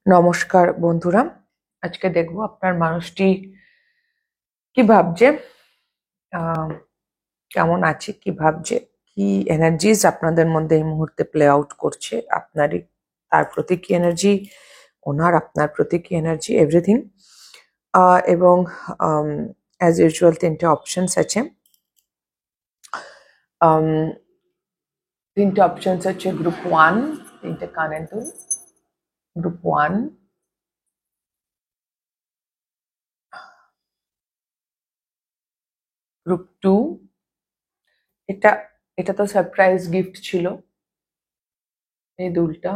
নমস্কার বন্ধুরা, আজকে দেখবো আপনার মানুষটি কি ভাবছে, কেমন আছে, কি ভাবছে, কি এনার্জিজ আপনাদের মধ্যে এই মুহূর্তে প্লে আউট করছে, আপনারই তার প্রতি কি এনার্জি, ওনার আপনার প্রতি কি এনার্জি, এভরিথিং। এবং অ্যাজ ইউজুয়াল তিনটে অপশনস আছে। তিনটে অপশনস আছে গ্রুপ 1, তিনটে কানের দুল, গ্রুপ 1, গ্রুপ 2। এটা এটা তো সারপ্রাইজ গিফট ছিল, এই দুলটা।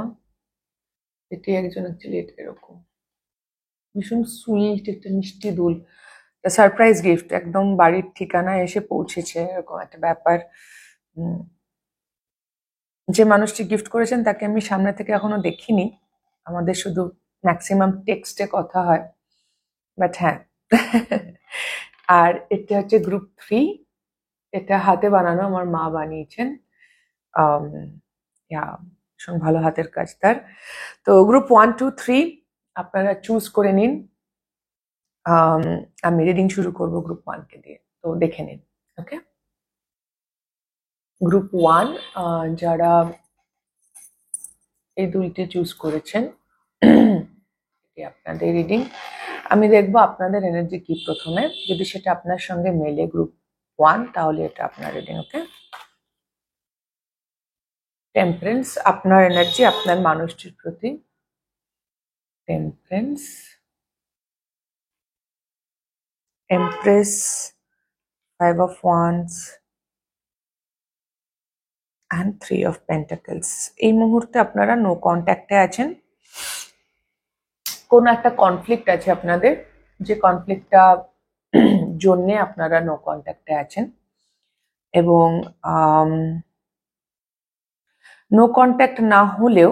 এটি একজন অ্যাকচুয়ালি এরকম ভীষণ সুইট একটা মিষ্টি দুল, সারপ্রাইজ গিফট, একদম বাড়ির ঠিকানায় এসে পৌঁছেছে, এরকম একটা ব্যাপার। যে মানুষটি গিফট করেছেন তাকে আমি সামনে থেকে এখনো দেখিনি, আমাদের শুধু ম্যাক্সিমাম টেক্সটে কথা হয়, বাট হ্যাঁ। আর এটা হচ্ছে গ্রুপ 3, এটা হাতে বানানো, আমার মা বানিয়েছেন। ভীষণ ভালো হাতের কাজ তার। তো গ্রুপ 1, 2, 3 আপনারা চুজ করে নিন। আমি রিডিং শুরু করব গ্রুপ 1 কে দিয়ে, তো দেখে নিন। ওকে, গ্রুপ 1 যারা এই দুইটি চুজ করেছেন, আপনাদের রিডিং আমি দেখবো আপনাদের এনার্জি কি প্রথমে, যদি সেটা আপনার সঙ্গে মেলে গ্রুপ 1 তাহলে এটা আপনার রিডিং। ওকে, টেম্পারেন্স, আপনার এনার্জি আপনার মানুষটির প্রতি। Temperance, empress, 5 of Wands and 3 of Pentacles। এই মুহূর্তে আপনারা নো কন্ট্যাক্টে আছেন, কোনো একটা কনফ্লিক্ট আছে আপনাদের, যে কনফ্লিক্টটা জন্যে আপনারা নো কন্ট্যাক্টে আছেন। এবং নো কন্ট্যাক্ট না হলেও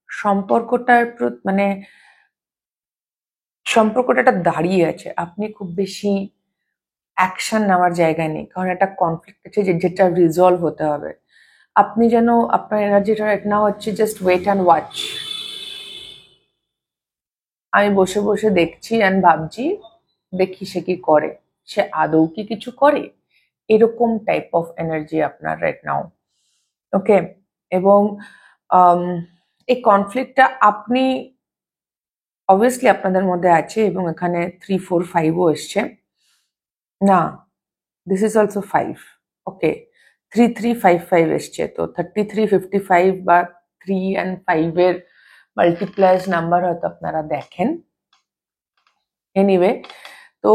সম্পর্কটার মানে সম্পর্কটা একটা দাঁড়িয়ে আছে, আপনি খুব বেশি অ্যাকশন নেওয়ার জায়গায় নেই, কারণ একটা কনফ্লিক্ট আছে যেটা রিজলভ হতে হবে। আপনি যেন আপনার এনার্জিটা না হচ্ছে জাস্ট ওয়েট অ্যান্ড ওয়াচ, আমি বসে বসে দেখছি অ্যান্ড ভাবছি, দেখি সে কি করে, সে আদৌ কি কিছু করে, এরকম টাইপ অফ এনার্জি আপনার রাইট নাও। ওকে, এবং এই কনফ্লিক্টটা আপনি অবভিয়াসলি আপনাদের মধ্যে আছে, এবং এখানে 3, 4, 5ও এসছে না, দিস ইজ অলসো 5। ওকে, 3, 3, 5, 5 এসছে, তো 33, 55 বা 3 and 5 এর মাল্টিপ্লাস নাম্বার হয়তো আপনারা দেখেন। এনিওয়ে, তো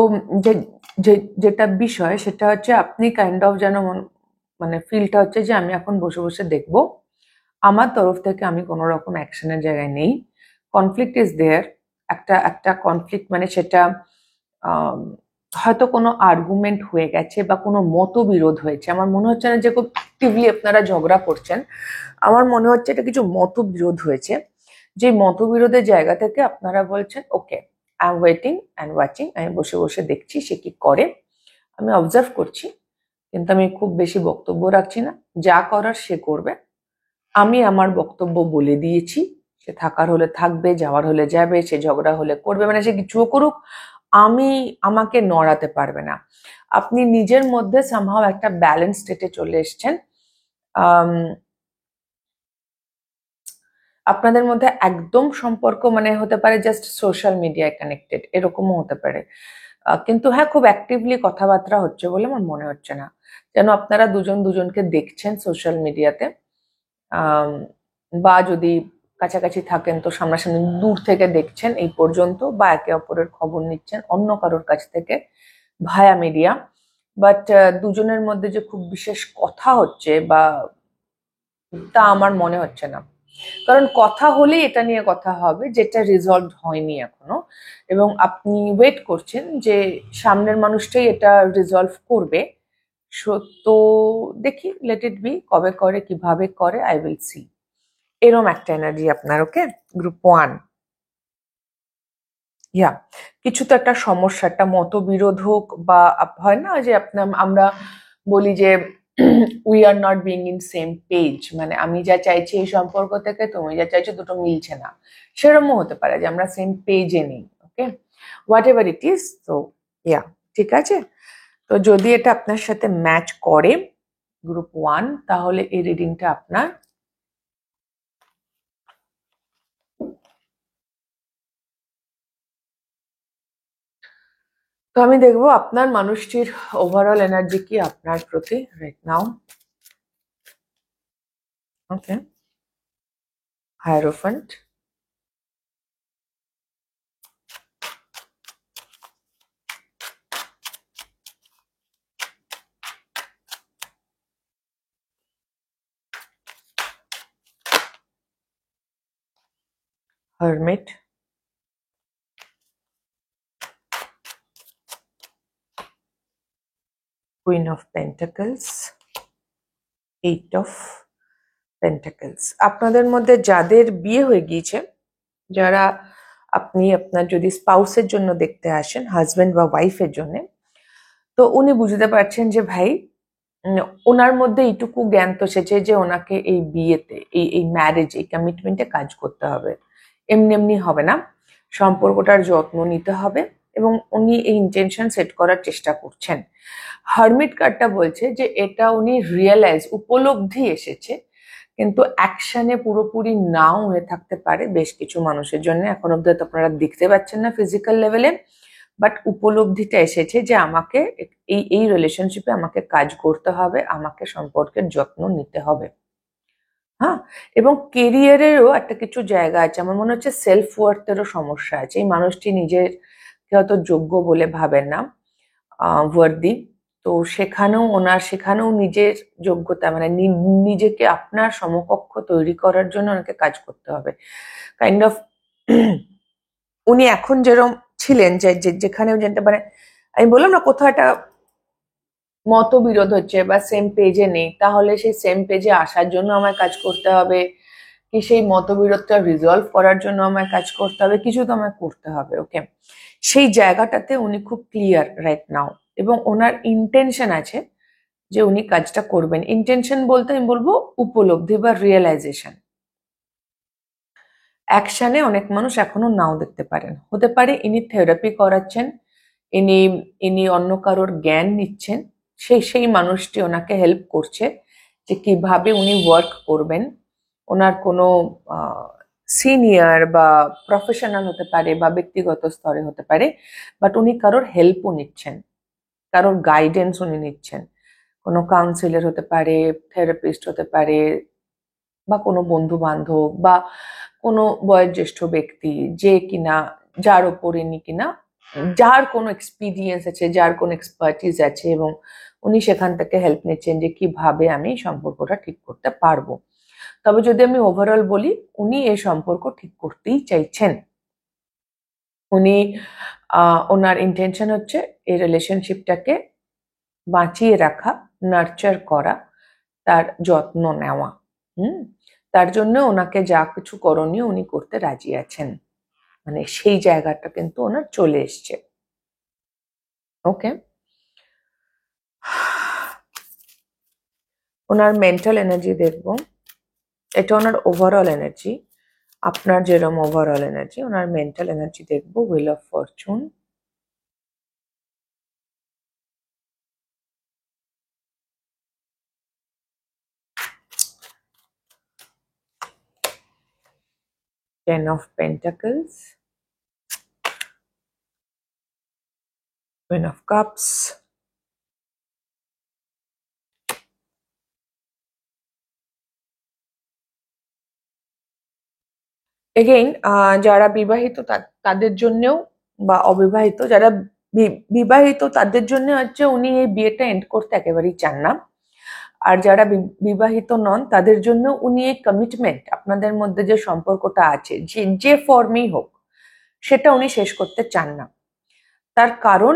যেটা বিষয় সেটা হচ্ছে আপনি কাইন্ড অফ যেন মানে ফিলটা হচ্ছে যে আমি এখন বসে বসে দেখবো, আমার তরফ থেকে আমি কোনো রকম অ্যাকশনের জায়গায় নেই। কনফ্লিক্ট ইজ দেয়ার, একটা কনফ্লিক্ট মানে সেটা হয়তো কোনো আর্গুমেন্ট হয়ে গেছে বা কোনো মতবিরোধ হয়েছে, আমার মনে হচ্ছে না যে খুব অ্যাক্টিভলি আপনারা ঝগড়া করছেন, আমার মনে হচ্ছে এটা কিছু মতবিরোধ হয়েছে, যে মতবিরোধের জায়গা থেকে আপনারা বলছেন okay, I am waiting and watching, আমি বসে বসে দেখছি সে কি করে, আমি অবজার্ভ করছি, কিন্তু আমি খুব বেশি বক্তব্য রাখছি না, যা করার সে করবে, আমি আমার বক্তব্য বলে দিয়েছি, সে থাকার হলে থাকবে, যাওয়ার হলে যাবে, সে ঝগড়া হলে করবে, মানে সে কিছুও করুক, আমাকে নড়াতে পারবে না। আপনি নিজের মধ্যে সামহাও একটা ব্যালেন্স স্টেটে চলে এসছেন। আপনাদের মধ্যে একদম সম্পর্ক মানে হতে পারে জাস্ট সোশ্যাল মিডিয়ায় কানেক্টেড, এরকমও হতে পারে, কিন্তু হ্যাঁ খুব অ্যাক্টিভলি কথাবার্তা হচ্ছে বলে আমার মনে হচ্ছে না, যেন আপনারা দুজন দুজনকে দেখছেন সোশ্যাল মিডিয়াতে, বা যদি কাছাকাছি থাকেন তো সামনাসামনি দূর থেকে দেখছেন এই পর্যন্ত, বা একে অপরের খবর নিচ্ছেন অন্য কারোর কাছ থেকে ভায়া মিডিয়া, বাট দুজনের মধ্যে যে খুব বিশেষ কথা হচ্ছে বা তা আমার মনে হচ্ছে না, কারণ কথা হলেই এটা নিয়ে কথা হবে যেটা রিজলভ হয়নি এখনো, এবং আপনি ওয়েট করছেন যে সামনের মানুষটাই এটা রিজলভ করবে। তো দেখি, লেট ইট বি, কবে করে কিভাবে করে আই উইল সি, এরম একটা এনার্জি আপনার। ওকে, গ্রুপ 1, কিছু তো একটা সমস্যা, একটা মতবিরোধ হোক, বা হয় না যে আমরা বলি যে we are not being in same page, মানে আমি যা চাইছি এই সম্পর্ক থেকে তুমি যা চাইছো দুটো মিলছে না, সেরকমও হতে পারে যে আমরা সেম পেজে নেই। ওকে, হোয়াট এভার ইট ইজ। তো ইয়া, ঠিক আছে। তো যদি এটা আপনার সাথে ম্যাচ করে গ্রুপ 1, তাহলে এই রিডিংটা আপনার। তো আমি দেখবো আপনার মানুষটির ওভারঅল এনার্জি কি আপনার প্রতি right now. Okay, hierophant, hermit, Queen of Pentacles, Eight of Pentacles। আপনাদের মধ্যে যাদের বিয়ে হয়ে গিয়েছে, যারা আপনি আপনার যদি স্পাউসের জন্য দেখতে আসেন, হাজবেন্ড বা ওয়াইফের জন্য, তো উনি বুঝতে পারছেন যে ভাই ওনার মধ্যে এইটুকু জ্ঞান তো এসেছে যে ওনাকে এই বিয়েতে, এই ম্যারেজ, এই কমিটমেন্টে কাজ করতে হবে, এমনি এমনি হবে না, সম্পর্কটার যত্ন নিতে হবে, এবং উনি এই ইন্টেনশন সেট করার চেষ্টা করছেন। হারমিট কার্ডটা বলছে যে এটা উনি রিয়েলাইজ, উপলব্ধি এসেছে, কিন্তু অ্যাকশনে পুরোপুরি নাও হয়ে থাকতে পারে বেশ কিছু মানুষের জন্য। এখন অব্দি তো আপনারা দেখতে পাচ্ছেন না ফিজিক্যাল লেভেলে, বাট উপলব্ধিটা এসেছে যে আমাকে এই রিলেশনশিপে আমাকে কাজ করতে হবে, আমাকে সম্পর্কের যত্ন নিতে হবে। হ্যাঁ, এবং কেরিয়ারেরও একটা কিছু জায়গা আছে, আমার মনে হচ্ছে সেলফ ওয়ার্থেরও সমস্যা আছে। এই মানুষটি নিজের হয়তো যোগ্য বলে ভাবেন না, ওয়ার্দি। তো সেখানেও নিজের যোগ্যতা, মানে নিজেকে আপনার সমকক্ষ তৈরি করার জন্য ওনাকে কাজ করতে হবে। কাইন্ড অফ উনি এখন যেরকম ছিলেন, যেখানেও যেটা, মানে আমি বললাম না কোথাও একটা মতবিরোধ হচ্ছে বা সেম পেজে নেই, তাহলে সেই সেম পেজে আসার জন্য আমায় কাজ করতে হবে, কি সেই মতবিরোধটা রিজলভ করার জন্য আমায় কাজ করতে হবে, কিছু তো আমায় করতে হবে। ওকে, সেই জায়গাটাতে উনি খুব ক্লিয়ার রাইট নাও, এবং ওনার ইন্টেনশন আছে যে উনি কাজটা করবেন। ইন্টেনশন বলতে আমি বলবো উপলব্ধি বা রিয়েলাইজেশন। অ্যাকশনে অনেক মানুষ এখনো নাও দেখতে পারেন, হতে পারে ইনি থেরাপি করাচ্ছেন, ইনি ইনি অন্য কারোর জ্ঞান নিচ্ছেন, সেই মানুষটি ওনাকে হেল্প করছে যে কিভাবে উনি ওয়ার্ক করবেন। ওনার কোনো সিনিয়র বা প্রফেশনাল হতে পারে বা ব্যক্তিগত স্তরে হতে পারে, বাট উনি কারোর হেল্পও নিচ্ছেন, কারোর গাইডেন্স উনি নিচ্ছেন। কোনো কাউন্সিলর হতে পারে, থেরাপিস্ট হতে পারে, বা কোনো বন্ধু বান্ধব বা কোনো বয়োজ্যেষ্ঠ ব্যক্তি, যে কিনা যার ওপর ইনি কিনা, যার কোনো এক্সপিরিয়েন্স আছে, যার কোনো এক্সপার্টিস আছে, এবং উনি সেখান থেকে হেল্প নিচ্ছেন যে কিভাবে আমি সম্পর্কটা ঠিক করতে পারবো। তবে যদি আমি ওভারঅল বলি, উনি এই সম্পর্ক ঠিক করতেই চাইছেন। উনি ওনার ইন্টেনশন হচ্ছে এই রিলেশনশিপটাকে বাঁচিয়ে রাখা, নার্চার করা, তার যত্ন নেওয়া। তার জন্য ওনাকে যা কিছু করণীয় উনি করতে রাজি আছেন, মানে সেই জায়গাটা কিন্তু ওনার চলে এসছে। ওকে, ওনার মেন্টাল এনার্জি দেখবো, এটা ওনার ওভারঅল এনার্জি, আপনার যেরকম ওভারঅল এনার্জি, ওনার মেন্টাল এনার্জি দেখবো। Wheel of Fortune, ten of pentacles, queen of cups, again যারা বিবাহিত তাদের জন্যও, বা অবিবাহিত যারা বিবাহিত তাদের জন্য হচ্ছে উনি এই বিয়েটা এন্ড করতে একেবারেই চান না। আর যারা বিবাহিত নন তাদের জন্য উনি এই কমিটমেন্ট, আপনাদের মধ্যে যে সম্পর্কটা আছে, যে ফর্মেই হোক, সেটা উনি শেষ করতে চান না। তার কারণ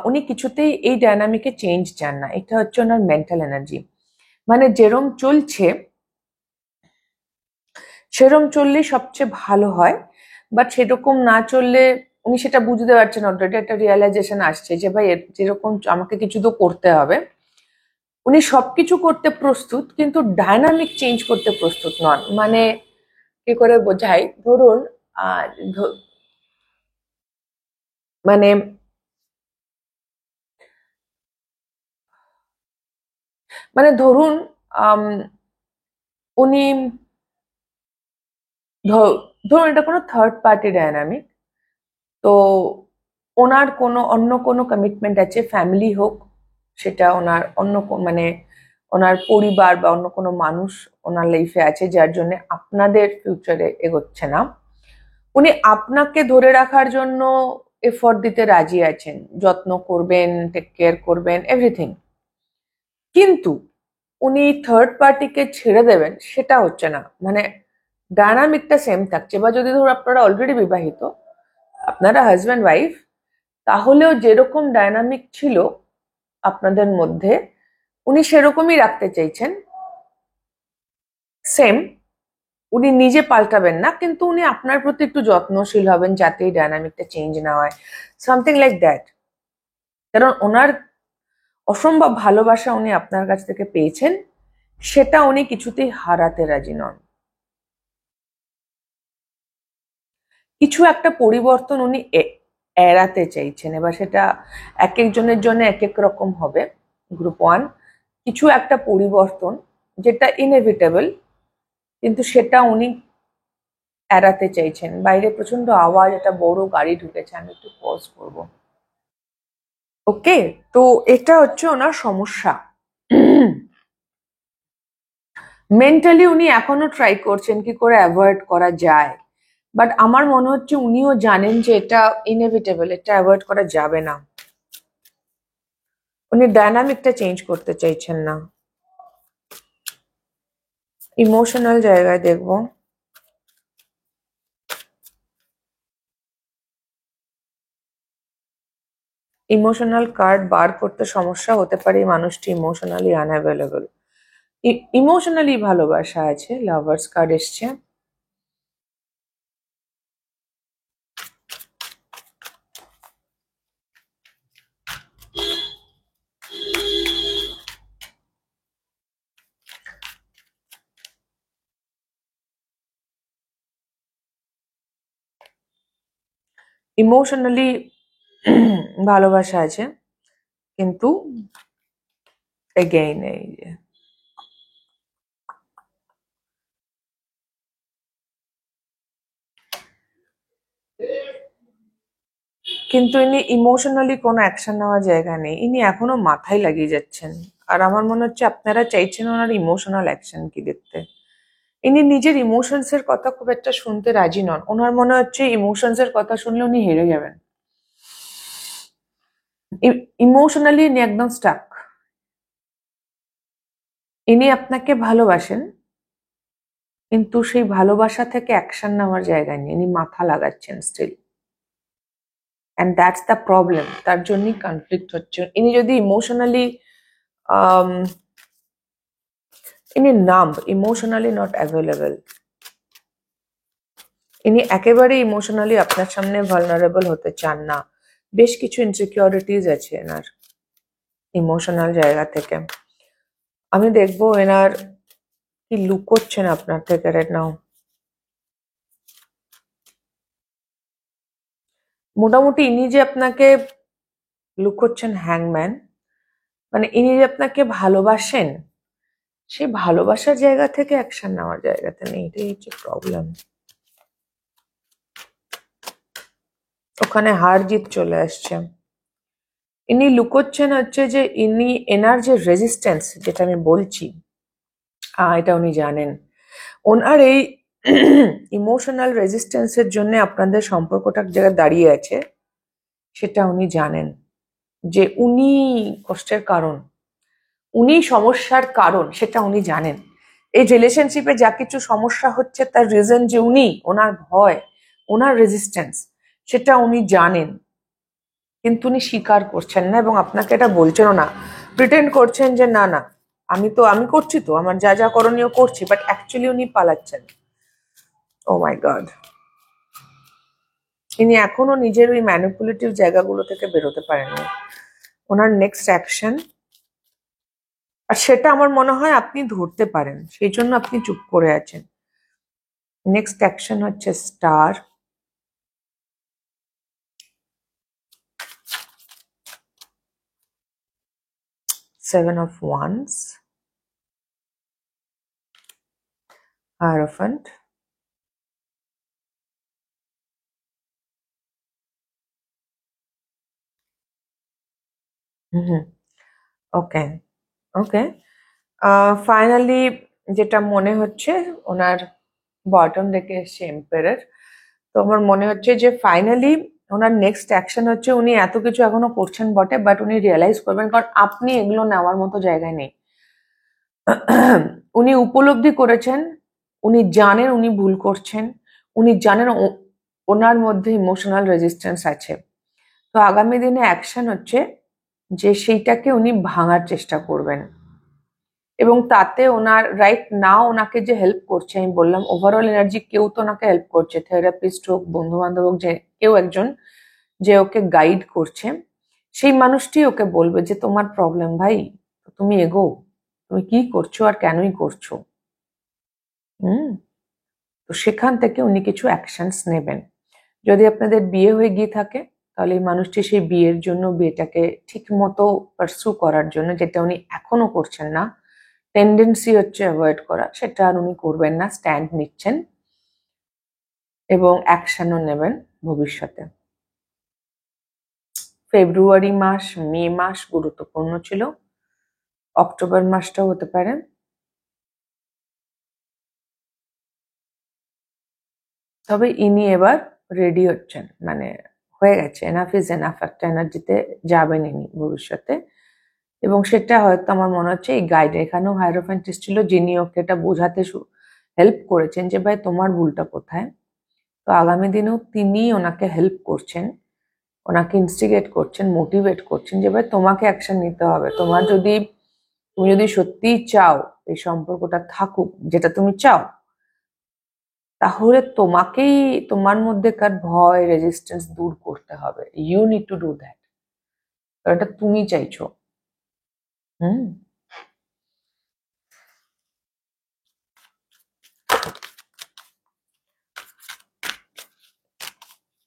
উনি কিছুতেই এই ডায়নামিকে চেঞ্জ চান না। এটা হচ্ছে ওনার মেন্টাল এনার্জি, মানে যেরম চলছে সেরম চললেই সবচেয়ে ভালো হয়, বাট সেরকম না চললে উনি সেটা বুঝতে পারছেন, অলরেডি একটা রিয়েলাইজেশন আসছে যে ভাই যেরকম আমাকে কিছু তো করতে হবে। উনি সবকিছু করতে প্রস্তুত, কিন্তু ডায়নামিক চেঞ্জ করতে প্রস্তুত নন। মানে কি করে বোঝাই, ধরুন আহ, ধ- মানে মানে ধরুন আম, উনি ধরুন এটা কোনো থার্ড পার্টি ডায়নামিক, তো ওনার কোনো অন্য কোনো কমিটমেন্ট আছে, ফ্যামিলি হোক, সেটা ওনার অন্য মানে ওনার পরিবার বা অন্য কোনো মানুষ ওনার লাইফে আছে, যার জন্য আপনাদের ফিউচারে এগোচ্ছে না। উনি আপনাকে ধরে রাখার জন্য এফোর্ট দিতে রাজি আছেন, যত্ন করবেন, টেক কেয়ার করবেন, এভরিথিং। কিন্তু উনি থার্ড পার্টিকে ছেড়ে দেবেন, সেটা হচ্ছে না। মানে ডায়নামিকটা সেম থাকছে। বা যদি ধরো আপনারা অলরেডি বিবাহিত, আপনারা হাজব্যান্ড ওয়াইফ, তাহলেও যেরকম ডায়নামিক ছিল আপনাদের মধ্যে, উনি সেরকমই রাখতে চাইছেন, সেম। উনি নিজে পাল্টাবেন না, কিন্তু উনি আপনার প্রতি একটু যত্নশীল হবেন যাতে এই ডায়নামিকটা চেঞ্জ না হয়, সামথিং লাইক দ্যাট। কারণ ওনার অসম্ভব ভালোবাসা উনি আপনার কাছ থেকে পেয়েছেন, সেটা উনি কিছুতেই হারাতে রাজি নন। কিছু একটা পরিবর্তন উনি এড়াতে চাইছেন। এবার সেটা এক একজনের জন্য এক এক রকম হবে। গ্রুপ ওয়ান, কিছু একটা পরিবর্তন যেটা ইনএভিটেবল, কিন্তু সেটা উনি এড়াতে চাইছেন। বাইরে প্রচন্ড আওয়াজ, একটা বড় গাড়ি ঢুকেছে, আমি একটু পজ করব। ওকে, তো এটা হচ্ছে ওনার সমস্যা। মেন্টালি উনি এখনো ট্রাই করছেন কি করে অ্যাভয়েড করা যায়, বাট আমার মনে হচ্ছে উনিও জানেন যে এটা ইনএভিটেবল, এটা অ্যাভয়েড করা যাবে না। উনি ডায়নামিকটা চেঞ্জ করতে চাইছেন না। ইমোশনাল জায়গায় দেখবো, ইমোশনাল কার্ড বার করতে সমস্যা হতে পারে। এই মানুষটি ইমোশনালি আনঅ্যাভেলেবল। ইমোশনালি ভালোবাসা আছে, লাভার্স কার্ড এসছে। ইমোশনালি ভালোবাসা আছে, কিন্তু এগেইন এই যে, কিন্তু ইনি ইমোশনালি কোনো অ্যাকশন নেওয়ার জায়গা নেই, ইনি এখনো মাথায় লাগিয়ে যাচ্ছেন। আর আমার মনে হচ্ছে আপনারা চাইছেন ওনার ইমোশনাল অ্যাকশন কি দেখতে। ইনি নিজের ইমোশনস এর কথা খুব একটা শুনতে রাজি নন। ওনার মনে হচ্ছে ইমোশনস এর কথা শুনলে উনি হেরে যাবেন। ইমোশনালি ইনি একদম স্টাক। ইনি আপনাকে ভালোবাসেন, কিন্তু সেই ভালোবাসা থেকে অ্যাকশন নেওয়ার জায়গা নেই, ইনি মাথা লাগাচ্ছেন still. And that's the problem, তার জন্যই কনফ্লিক্ট হচ্ছে। ইনি যদি ইমোশনালি ইনি নাম্ব, ইমোশনালি নট অ্যাভেলেবল। ইনি একেবারে ইমোশনালি আপনার সামনে ভালনারেবল হতে চান না। বেশ কিছু ইনসিকিউরিটিজ আছে এনার ইমোশনাল জায়গা থেকে। আমি দেখবো এনার কি লুকোচ্ছেন আপনার থেকে রাইট নাও। মোটামুটি ইনি যে আপনাকে লুকোচ্ছেন, হ্যাংম্যান, মানে ইনি যে আপনাকে ভালোবাসেন, সেই ভালোবাসার জায়গা থেকে অ্যাকশন নেওয়ার জায়গাতে নেই, এটাই হচ্ছে প্রবলেম। ওখানে হার জিত চলে আসছে। ইনি লুকোচ্ছেন হচ্ছে যে এনার যে রেজিস্ট্যান্স, যেটা আমি বলছি, এটা উনি জানেন। ওনার এই ইমোশনাল রেজিস্ট্যান্সের জন্য আপনাদের সম্পর্কটা এক জায়গায় দাঁড়িয়ে আছে, সেটা উনি জানেন। যে উনি কষ্টের কারণ, উনি সমস্যার কারণ, সেটা উনি জানেন। এই রিলেশনশিপে যা কিছু সমস্যা হচ্ছে তার রিজন যে উনি, ওনার ভয়, ওনার রেজিস্ট্যান্স, সেটা উনি জানেন, কিন্তু উনি স্বীকার করছেন না এবং আপনাকে এটা বলছেনও না। প্রিটেন্ড করছেন যে না না, আমি করছি, তো আমার যা যা করণীয় করছি, বাট অ্যাকচুয়ালি উনি পালাচ্ছেন। ও মাই গড, ইনি এখনো নিজের ওই ম্যানিপুলেটিভ জায়গাগুলো থেকে বেরোতে পারেননি। ওনার নেক্সট অ্যাকশন আর সেটা আমার মনে হয় আপনি ধরতে পারেন, সেই জন্য আপনি চুপ করে আছেন। নেক্সট অ্যাকশন হচ্ছে star, seven of wands, hierophant, okay okay. Finally যেটা মনে হচ্ছে, ওনার বটম রেখে এসছে এম্পায়ার। তো আমার মনে হচ্ছে যে ফাইনালি ওনার নেক্সট অ্যাকশন হচ্ছে, উনি এত কিছু এখনো করছেন বটে, বাট উনি রিয়েলাইজ করবেন, কারণ আপনি এগুলো নেওয়ার মতো জায়গায় নেই। উনি উপলব্ধি করেছেন, উনি জানেন উনি ভুল করছেন, উনি জানেন ওনার মধ্যে ইমোশনাল রেজিস্ট্যান্স আছে। তো আগামী দিনে অ্যাকশন হচ্ছে যে সেইটাকে উনি ভাঙার চেষ্টা করবেন, এবং তাতে ওনার রাইট নাও ওনাকে যে হেল্প করছে, আমি বললাম ওভারঅল এনার্জি কেউ তো ওনাকে হেল্প করছে, থেরাপিস্ট হোক, বন্ধু বান্ধব হোক, যে কেউ একজন যে ওকে গাইড করছে, সেই মানুষটি ওকে বলবে যে তোমার প্রবলেম ভাই, তুমি এগো, তুমি কি করছো আর কেনই করছো। হুম। তো সেখান থেকে উনি কিছু অ্যাকশনস নেবেন। যদি আপনাদের বিয়ে হয়ে গিয়ে থাকে, তাহলে এই মানুষটি সেই বিয়ের জন্য, বিয়েটাকে ঠিক মতো পারসু করার জন্য, যেটা উনি এখনো করছেন না, টেন্ডেন্সি হচ্ছে অ্যাভয়েড করা, সেটা আর উনি করবেন না, স্ট্যান্ড নিচ্ছেন এবং অ্যাকশনও নেবেন ভবিষ্যতে। ফেব্রুয়ারি মাস, মে মাস গুরুত্বপূর্ণ ছিল, অক্টোবর মাসটাও হতে পারে। তবে ইনি এবার রেডি হচ্ছেন, মানে হয়ে গেছে, এনাফ ইজ এনাফ একটা এনার্জিতে যাবেন ইনি ভবিষ্যতে। এবং সেটা হয়তো আমার মনে হচ্ছে এই গাইড, এখানেও হায়ারোফ্যান্টিস্ট ছিল যিনি ওকে এটা বোঝাতে হেল্প করেছেন যে ভাই তোমার ভুলটা কোথায়। তো আগামী দিনেও তিনি ওনাকে হেল্প করছেন, ওনাকে ইনস্টিগেট করছেন, মোটিভেট করছেন যে ভাই তোমাকে অ্যাকশন নিতে হবে, তুমি যদি সত্যিই চাও এই সম্পর্কটা থাকুক, যেটা তুমি চাও, তাহলে তোমাকেই তোমার মধ্যেকার ভয়, রেজিস্ট্যান্স দূর করতে হবে। You need to do that, কারণ এটা তুমি চাইছো। হুম।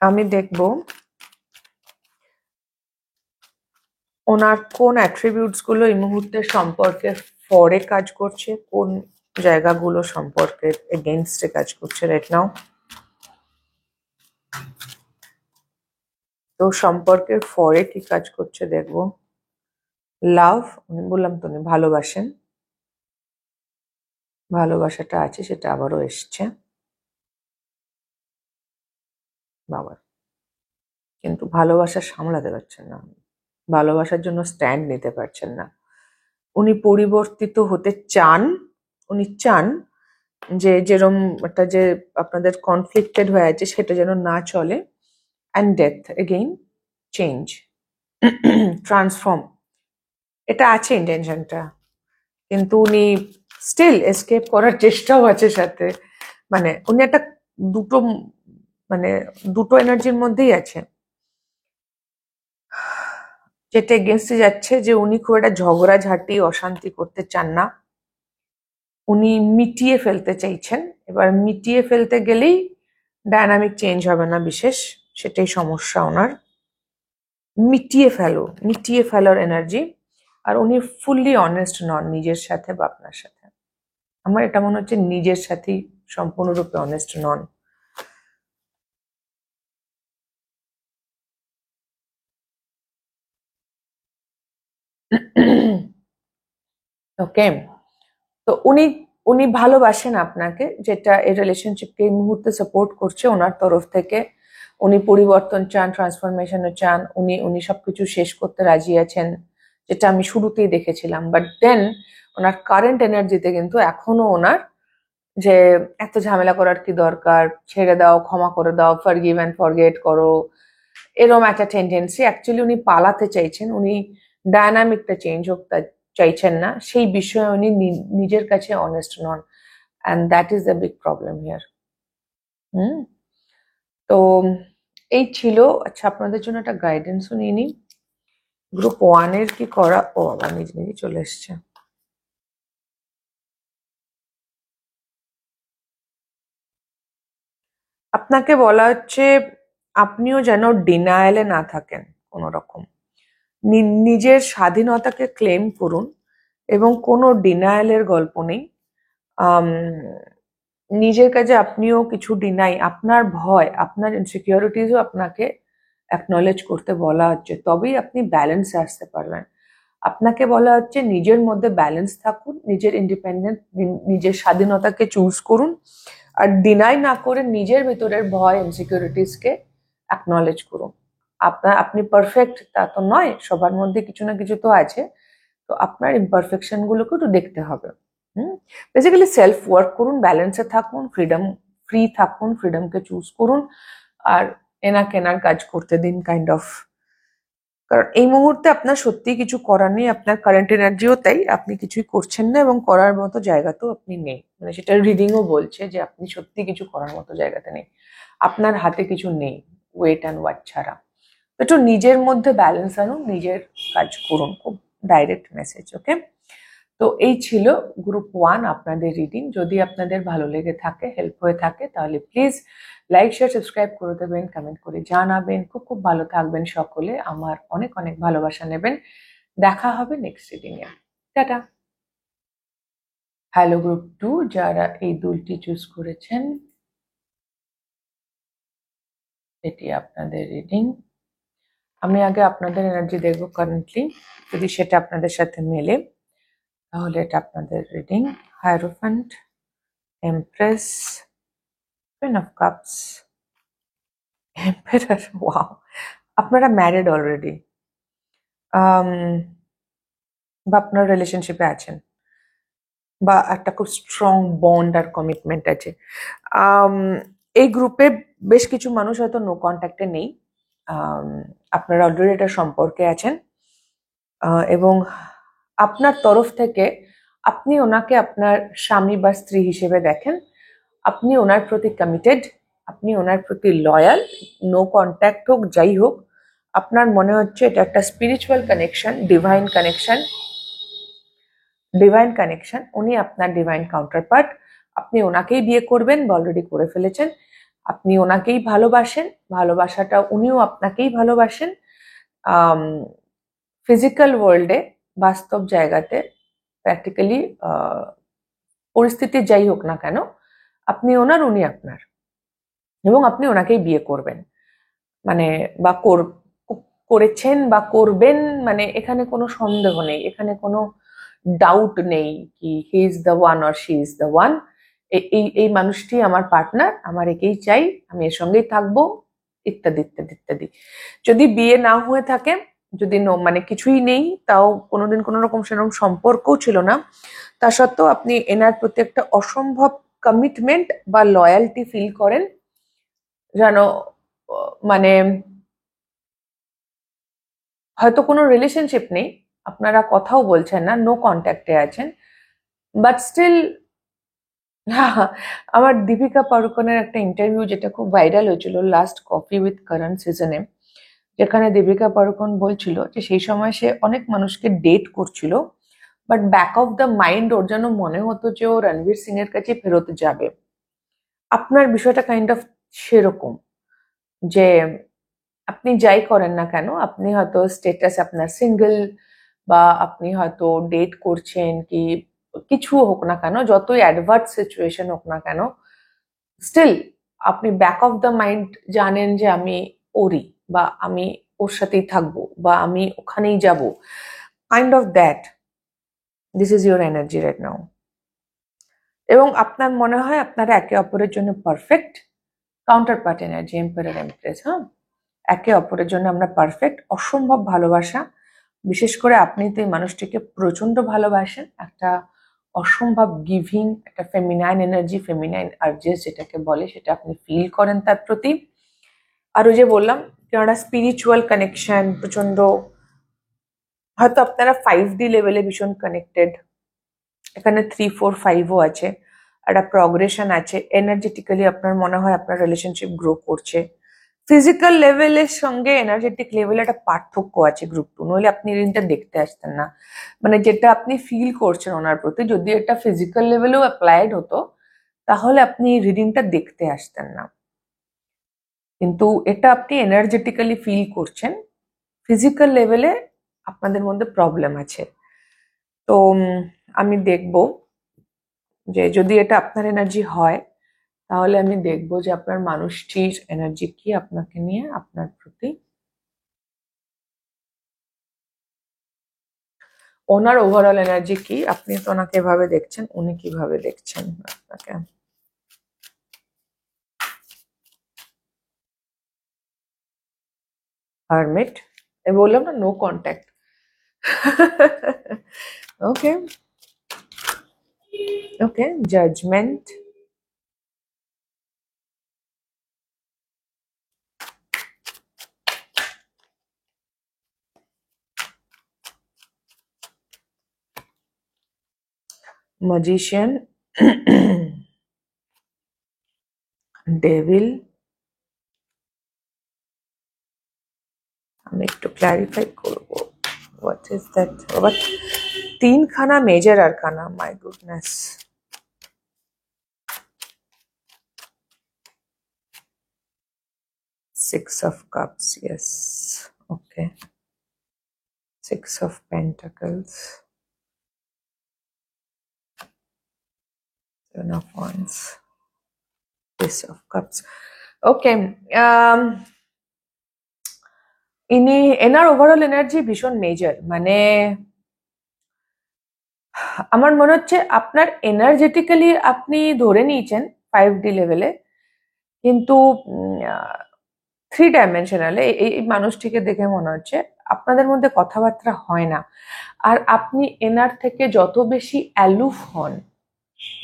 আমি দেখবো ওনার কোন অ্যাট্রিবিউটস গুলো এই মুহূর্তে সম্পর্কের ফরে কাজ করছে, কোন জায়গাগুলো সম্পর্কের এগেইনস্টে কাজ করছে রাইট নাও। তো সম্পর্কের ফরে কি কাজ করছে দেখবো। লাভ, বললাম তো উনি ভালোবাসেন, ভালোবাসাটা আছে, সেটা আবারও এসছে বাবার, কিন্তু ভালোবাসা সামলাতে পারছেন না, ভালোবাসার জন্য স্ট্যান্ড নিতে পারছেন না। উনি পরিবর্তিত হতে চান, উনি চান যে যেরম একটা যে আপনাদের কনফ্লিক্টেড হয়ে আছে সেটা যেন না চলে, and death again, change, transform, এটা আছে ইন্টেনশনটা, কিন্তু উনি স্টিল এসকেপ করার চেষ্টাও আছে সাথে। মানে উনি একটা দুটো, মানে দুটো এনার্জির মধ্যেই আছে। যেটা এগেনস্টে যাচ্ছে যে উনি খুব একটা ঝগড়াঝাটি, অশান্তি করতে চান না, উনি মিটিয়ে ফেলতে চাইছেন। এবার মিটিয়ে ফেলতে গেলেই ডায়নামিক চেঞ্জ হবে না বিশেষ, সেটাই সমস্যা ওনার। মিটিয়ে ফেলার এনার্জি। আর উনি ফুললি অনেস্ট নন নিজের সাথে বা আপনার সাথে, আমার এটা মনে হচ্ছে নিজের সাথেই সম্পূর্ণরূপে অনেস্ট নন। ওকে। তো উনি উনি ভালোবাসেন আপনাকে, যেটা এই রিলেশনশিপকে এই মুহূর্তে সাপোর্ট করছে ওনার তরফ থেকে। উনি পরিবর্তন চান, ট্রান্সফরমেশনও চান, উনি উনি সবকিছু শেষ করতে রাজি আছেন, যেটা আমি শুরুতেই দেখেছিলাম। বাট দেন ওনার কারেন্ট এনার্জিতে কিন্তু এখনো ওনার যে এত ঝামেলা করার কি দরকার, ছেড়ে দাও, ক্ষমা করে দাও, ফরগিভ অ্যান্ড ফরগেট করো, এরম একটা টেন্ডেন্সি। অ্যাকচুয়ালি উনি পালাতে চাইছেন, উনি ডায়নামিকটা চেঞ্জ হোক তা চাইছেন না, সেই বিষয়ে উনি নিজের কাছে অনেস্ট নন, and that is the big problem here. Hmm. তো এই ছিল। আচ্ছা, আপনাদের জন্য একটা গাইডেন্সও নিয়ে নিই। গ্রুপ 1 এর কি করা, ও বাবা নিজে নিজে চলে এসছে। আপনাকে বলা হচ্ছে আপনিও যেন ডিনায়ালে না থাকেন কোনো রকম, নিজের স্বাধীনতাকে ক্লেম করুন এবং কোনো ডিনায়ালের গল্প নেই। নিজের কাছে আপনিও কিছু ডিনাই, আপনার ভয়, আপনার ইনসিকিউরিটিসও আপনাকে অ্যাকনলেজ করতে বলা হচ্ছে, তবেই আপনি ব্যালেন্সে আসতে পারবেন। আপনাকে বলা হচ্ছে নিজের মধ্যে ব্যালেন্স থাকুন, নিজের ইন্ডিপেন্ডেন্ট, নিজের স্বাধীনতাকে চুজ করুন, আর ডিনাই না করে নিজের ভেতরের ভয় ইনসিকিউরিটিসকে অ্যাকনলেজ করুন। আপনি পারফেক্ট তা তো নয়, সবার মধ্যে কিছু না কিছু তো আছে, তো আপনার ইমপারফেকশন গুলোকে একটু দেখতে হবে। বেসিক্যালি সেলফ ওয়ার্ক করুন, ব্যালেন্সে থাকুন, ফ্রি থাকুন, ফ্রিডমকে চুজ করুন, আর কেনার কাজ করতে দিন কাইন্ড অফ। কারণ এই মুহূর্তে আপনার সত্যি কিছু করার নেই, আপনার কারেন্ট এনার্জিও তাই, আপনি কিছুই করছেন না এবং করার মতো জায়গাতেও আপনি নেই, মানে সেটা রিডিংও বলছে যে আপনি সত্যি কিছু করার মতো জায়গাতে নেই, আপনার হাতে কিছু নেই ওয়েট অ্যান্ড ওয়াচ ছাড়া। একটু নিজের মধ্যে ব্যালেন্স আনুন, নিজের কাজ করুন, খুব ডাইরেক্ট মেসেজ। ওকে, তো এই ছিল গ্রুপ 1 আপনাদের রিডিং। যদি আপনাদের ভালো লেগে থাকে, হেল্প হয়ে থাকে, তাহলে প্লিজ লাইক শেয়ার সাবস্ক্রাইব করে দেবেন, কমেন্ট করে জানাবেন। খুব খুব ভালো থাকবেন সকলে, আমার অনেক অনেক ভালোবাসা নেবেন। দেখা হবে next reading a. Tata. Hello group 2, যারা এই দুলটি চুজ করেছেন, এটি আপনাদের রিডিং। আমি আগে আপনাদের এনার্জি দেখবো কারেন্টলি, যদি সেটা আপনাদের সাথে মেলে তাহলে এটা আপনাদের reading. Hierophant, empress, queen of cups, emperor. Wow, আপনারা ম্যারিড অলরেডি, বা আপনার রিলেশনশিপে আছেন, বা একটা খুব স্ট্রং বন্ড আর কমিটমেন্ট আছে। এই গ্রুপে বেশ কিছু মানুষ হয়তো নো কন্ট্যাক্টে নেই, আপনারা অলরেডি একটা সম্পর্কে আছেন, এবং আপনার তরফ থেকে আপনি ওনাকে আপনার স্বামী বা স্ত্রী হিসেবে দেখেন, আপনি ওনার প্রতি কমিটেড, আপনি ওনার প্রতি লয়াল। নো কন্ট্যাক্ট হোক, যাই হোক, আপনার মনে হচ্ছে এটা একটা স্পিরিচুয়াল কানেকশন, ডিভাইন কানেকশন, উনি আপনার ডিভাইন কাউন্টারপার্ট। আপনি ওনাকেই বিয়ে করবেন বা অলরেডি করে ফেলেছেন, আপনি ওনাকেই ভালোবাসেন, ভালোবাসাটা উনিও আপনাকেই ভালোবাসেন। ফিজিক্যাল ওয়ার্ল্ডে, বাস্তব জায়গাতে, প্র্যাকটিক্যালি, পরিস্থিতি যাই হোক না কেন, আপনি ওনার, উনি আপনার, এবং আপনি ওনাকেই বিয়ে করবেন, মানে বা করেছেন বা করবেন, মানে এখানে কোনো সন্দেহ নেই, এখানে কোনো ডাউট নেই কি he is the one or she is the one. এই মানুষটি আমার পার্টনার, আমার একেই চাই, আমি এর সঙ্গেই থাকবো, ইত্যাদি ইত্যাদি ইত্যাদি। যদি বিয়ে না হয়ে থাকে, যদি মানে কিছুই নেই, তাও কোনোদিন কোনো রকম সেরকম সম্পর্কও ছিল না, তা সত্ত্বেও আপনি এনার প্রতি একটা অসম্ভব কমিটমেন্ট বা লয়ালটি ফিল করেন, যেন মানে হয়তো কোনো রিলেশনশিপ নেই, আপনারা কথাও বলছেন না, নো কন্ট্যাক্টে আছেন, বাট স্টিল। আমার দীপিকা পাড়ুকোনের একটা ইন্টারভিউ যেটা খুব ভাইরাল হয়েছিল লাস্ট কফি উইথ করণ সিজনে, যেখানে দীপিকা পাড়ুকোন বলছিল যে সেই সময় সে অনেক মানুষকে ডেট করছিল, but back of the mind ওর যেন মনে হতো যে ও রণবীর সিং এর কাছে ফেরত যাবে। আপনার বিষয়টা কাইন্ড অফ সেরকম, যে আপনি যাই করেন না কেন, আপনি হয়তো স্টেটাস আপনার সিঙ্গেল, বা আপনি হয়তো ডেট করছেন, কি কিছু হোক না কেন, যতই অ্যাডভার্স সিচুয়েশন হোক না কেন, স্টিল আপনি ব্যাক অফ দ্য মাইন্ড জানেন যে আমি ওরই, বা আমি ওর সাথেই থাকবো, বা আমি ওখানেই যাব, kind of that. This is your energy right now. এবং আপনার মনে হয় আপনারা একে অপরের জন্য perfect. Counter part energy, emperor, empress, হ্যাঁ, একে অপরের জন্য আমরা পারফেক্ট, অসম্ভব ভালোবাসা। বিশেষ করে আপনি তো এই মানুষটিকে প্রচন্ড ভালোবাসেন, একটা অসম্ভব গিভিং, একটা ফেমিনাইন এনার্জি, ফেমিনাইন আর্জেস যেটাকে বলে, সেটা আপনি ফিল করেন তার প্রতি। আর ওই যে বললাম, একটা স্পিরিচুয়াল কানেকশন প্রচন্ড, হয়তো আপনারা 5D লেভেলে ভীষণ কানেক্টেড, এখানে 3, 4, 5ও আছে, একটা প্রগ্রেশন আছে, এনার্জেটিক্যালি আপনার মনে হয় আপনার রিলেশনশিপ গ্রো করছে। ফিজিক্যাল লেভেলের সঙ্গে এনার্জেটিক লেভেলে একটা পার্থক্য আছে গ্রুপ 2, নইলে আপনি রিডিংটা দেখতে আসতেন না। মানে যেটা আপনি ফিল করছেন ওনার প্রতি, যদি এটা ফিজিক্যাল লেভেলেও অ্যাপ্লাইড হতো, তাহলে আপনি রিডিংটা দেখতে আসতেন না। কিন্তু এটা আপনি এনার্জেটিক্যালি ফিল করছেন, ফিজিক্যাল লেভেলে আপনাদের মধ্যে প্রবলেম আছে। তো আমি দেখব যে যদি এটা আপনার এনার্জি হয়, তাহলে আমি দেখব যে আপনার মানুষটির এনার্জি কি আপনাকে নিয়ে, আপনার প্রতি, ওনার ওভারঅল এনার্জি কি, আপনি তো ওনাকে এভাবে দেখছেন, উনি কিভাবে দেখছেন আপনাকে। হারমিট, বললাম না নো কন্ট্যাক্ট। ওকে ওকে, জাজমেন্ট, magician, devil, আমি একটু ক্লারিফাই করব হোয়াট ইজ দ্যাট, বাট তিনখানা major arcana, my goodness. Six of Cups, yes, okay. Six of Pentacles, Seven of Wands, Ace of Cups, okay. এনার ওভারঅল এনার্জি ভীষণ major, মানে আমার মনে হচ্ছে আপনার এনার্জেটিক্যালি আপনি ধরে নিয়েছেন 5D লেভেলে, কিন্তু 3 ডাইমেনশনালে এই মানুষটিকে দেখে মনে হচ্ছে আপনাদের মধ্যে কথাবার্তা হয় না। আর আপনি এনার থেকে যত বেশি অ্যালুফ হন,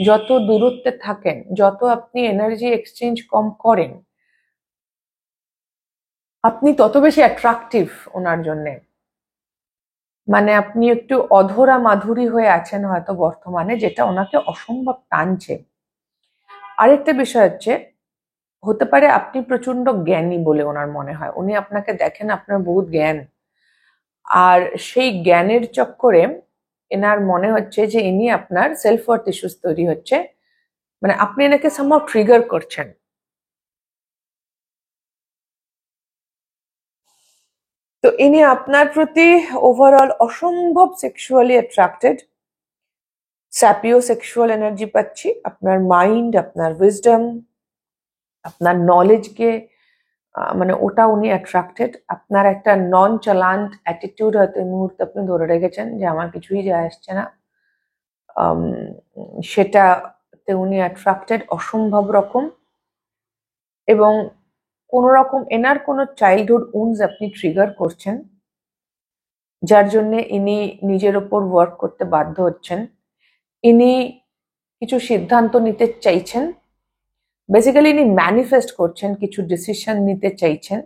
যত দূরত্বে থাকেন, যত আপনি এনার্জি এক্সচেঞ্জ কম করেন, আপনি তত বেশি অ্যাট্রাকটিভ ওনার জন্যে। মানে আপনি একটু অধরা মাধুরী হয়ে আছেন হয়তো বর্তমানে, যেটা ওনাকে অসম্ভব টানছে। আরেকটা বিষয় হচ্ছে, হতে পারে আপনি প্রচন্ড জ্ঞানী বলে ওনার মনে হয়, উনি আপনাকে দেখেন আপনার বহুত জ্ঞান, আর সেই জ্ঞানের চক্করে এনার মনে হচ্ছে যে ইনি আপনার সেলফ ওয়ার্থ ইস্যুস তৈরি হচ্ছে, মানে আপনি এনাকে সামহাউ ট্রিগার করছেন। তো ইনি আপনার প্রতি ওভারঅল অসম্ভব সেক্সুয়ালি অ্যাট্রাক্টেড, স্যাপিও সেক্সুয়াল এনার্জি পাচ্ছি, আপনার মাইন্ড, আপনার উইজডম, আপনার নলেজকে, মানে ওটা উনি অ্যাট্রাক্টেড। আপনার একটা নন চালান্ট অ্যাটিটিউড হয়তো এই মুহূর্তে আপনি ধরে রেখেছেন যে আমার কিছুই যায় আসছে না, সেটাতে উনি অ্যাট্রাক্টেড অসম্ভব রকম। এবং কোনো রকম এনার কোনো চাইল্ডহুড উন্স আপনি ট্রিগার করছেন, যার জন্য ইনি নিজের ওপর ওয়ার্ক করতে বাধ্য হচ্ছেন। ইনি কিছু সিদ্ধান্ত নিতে চাইছেন, বেসিক্যালি ইনি ম্যানিফেস্ট করছেন, কিছু ডিসিশন নিতে চাইছেন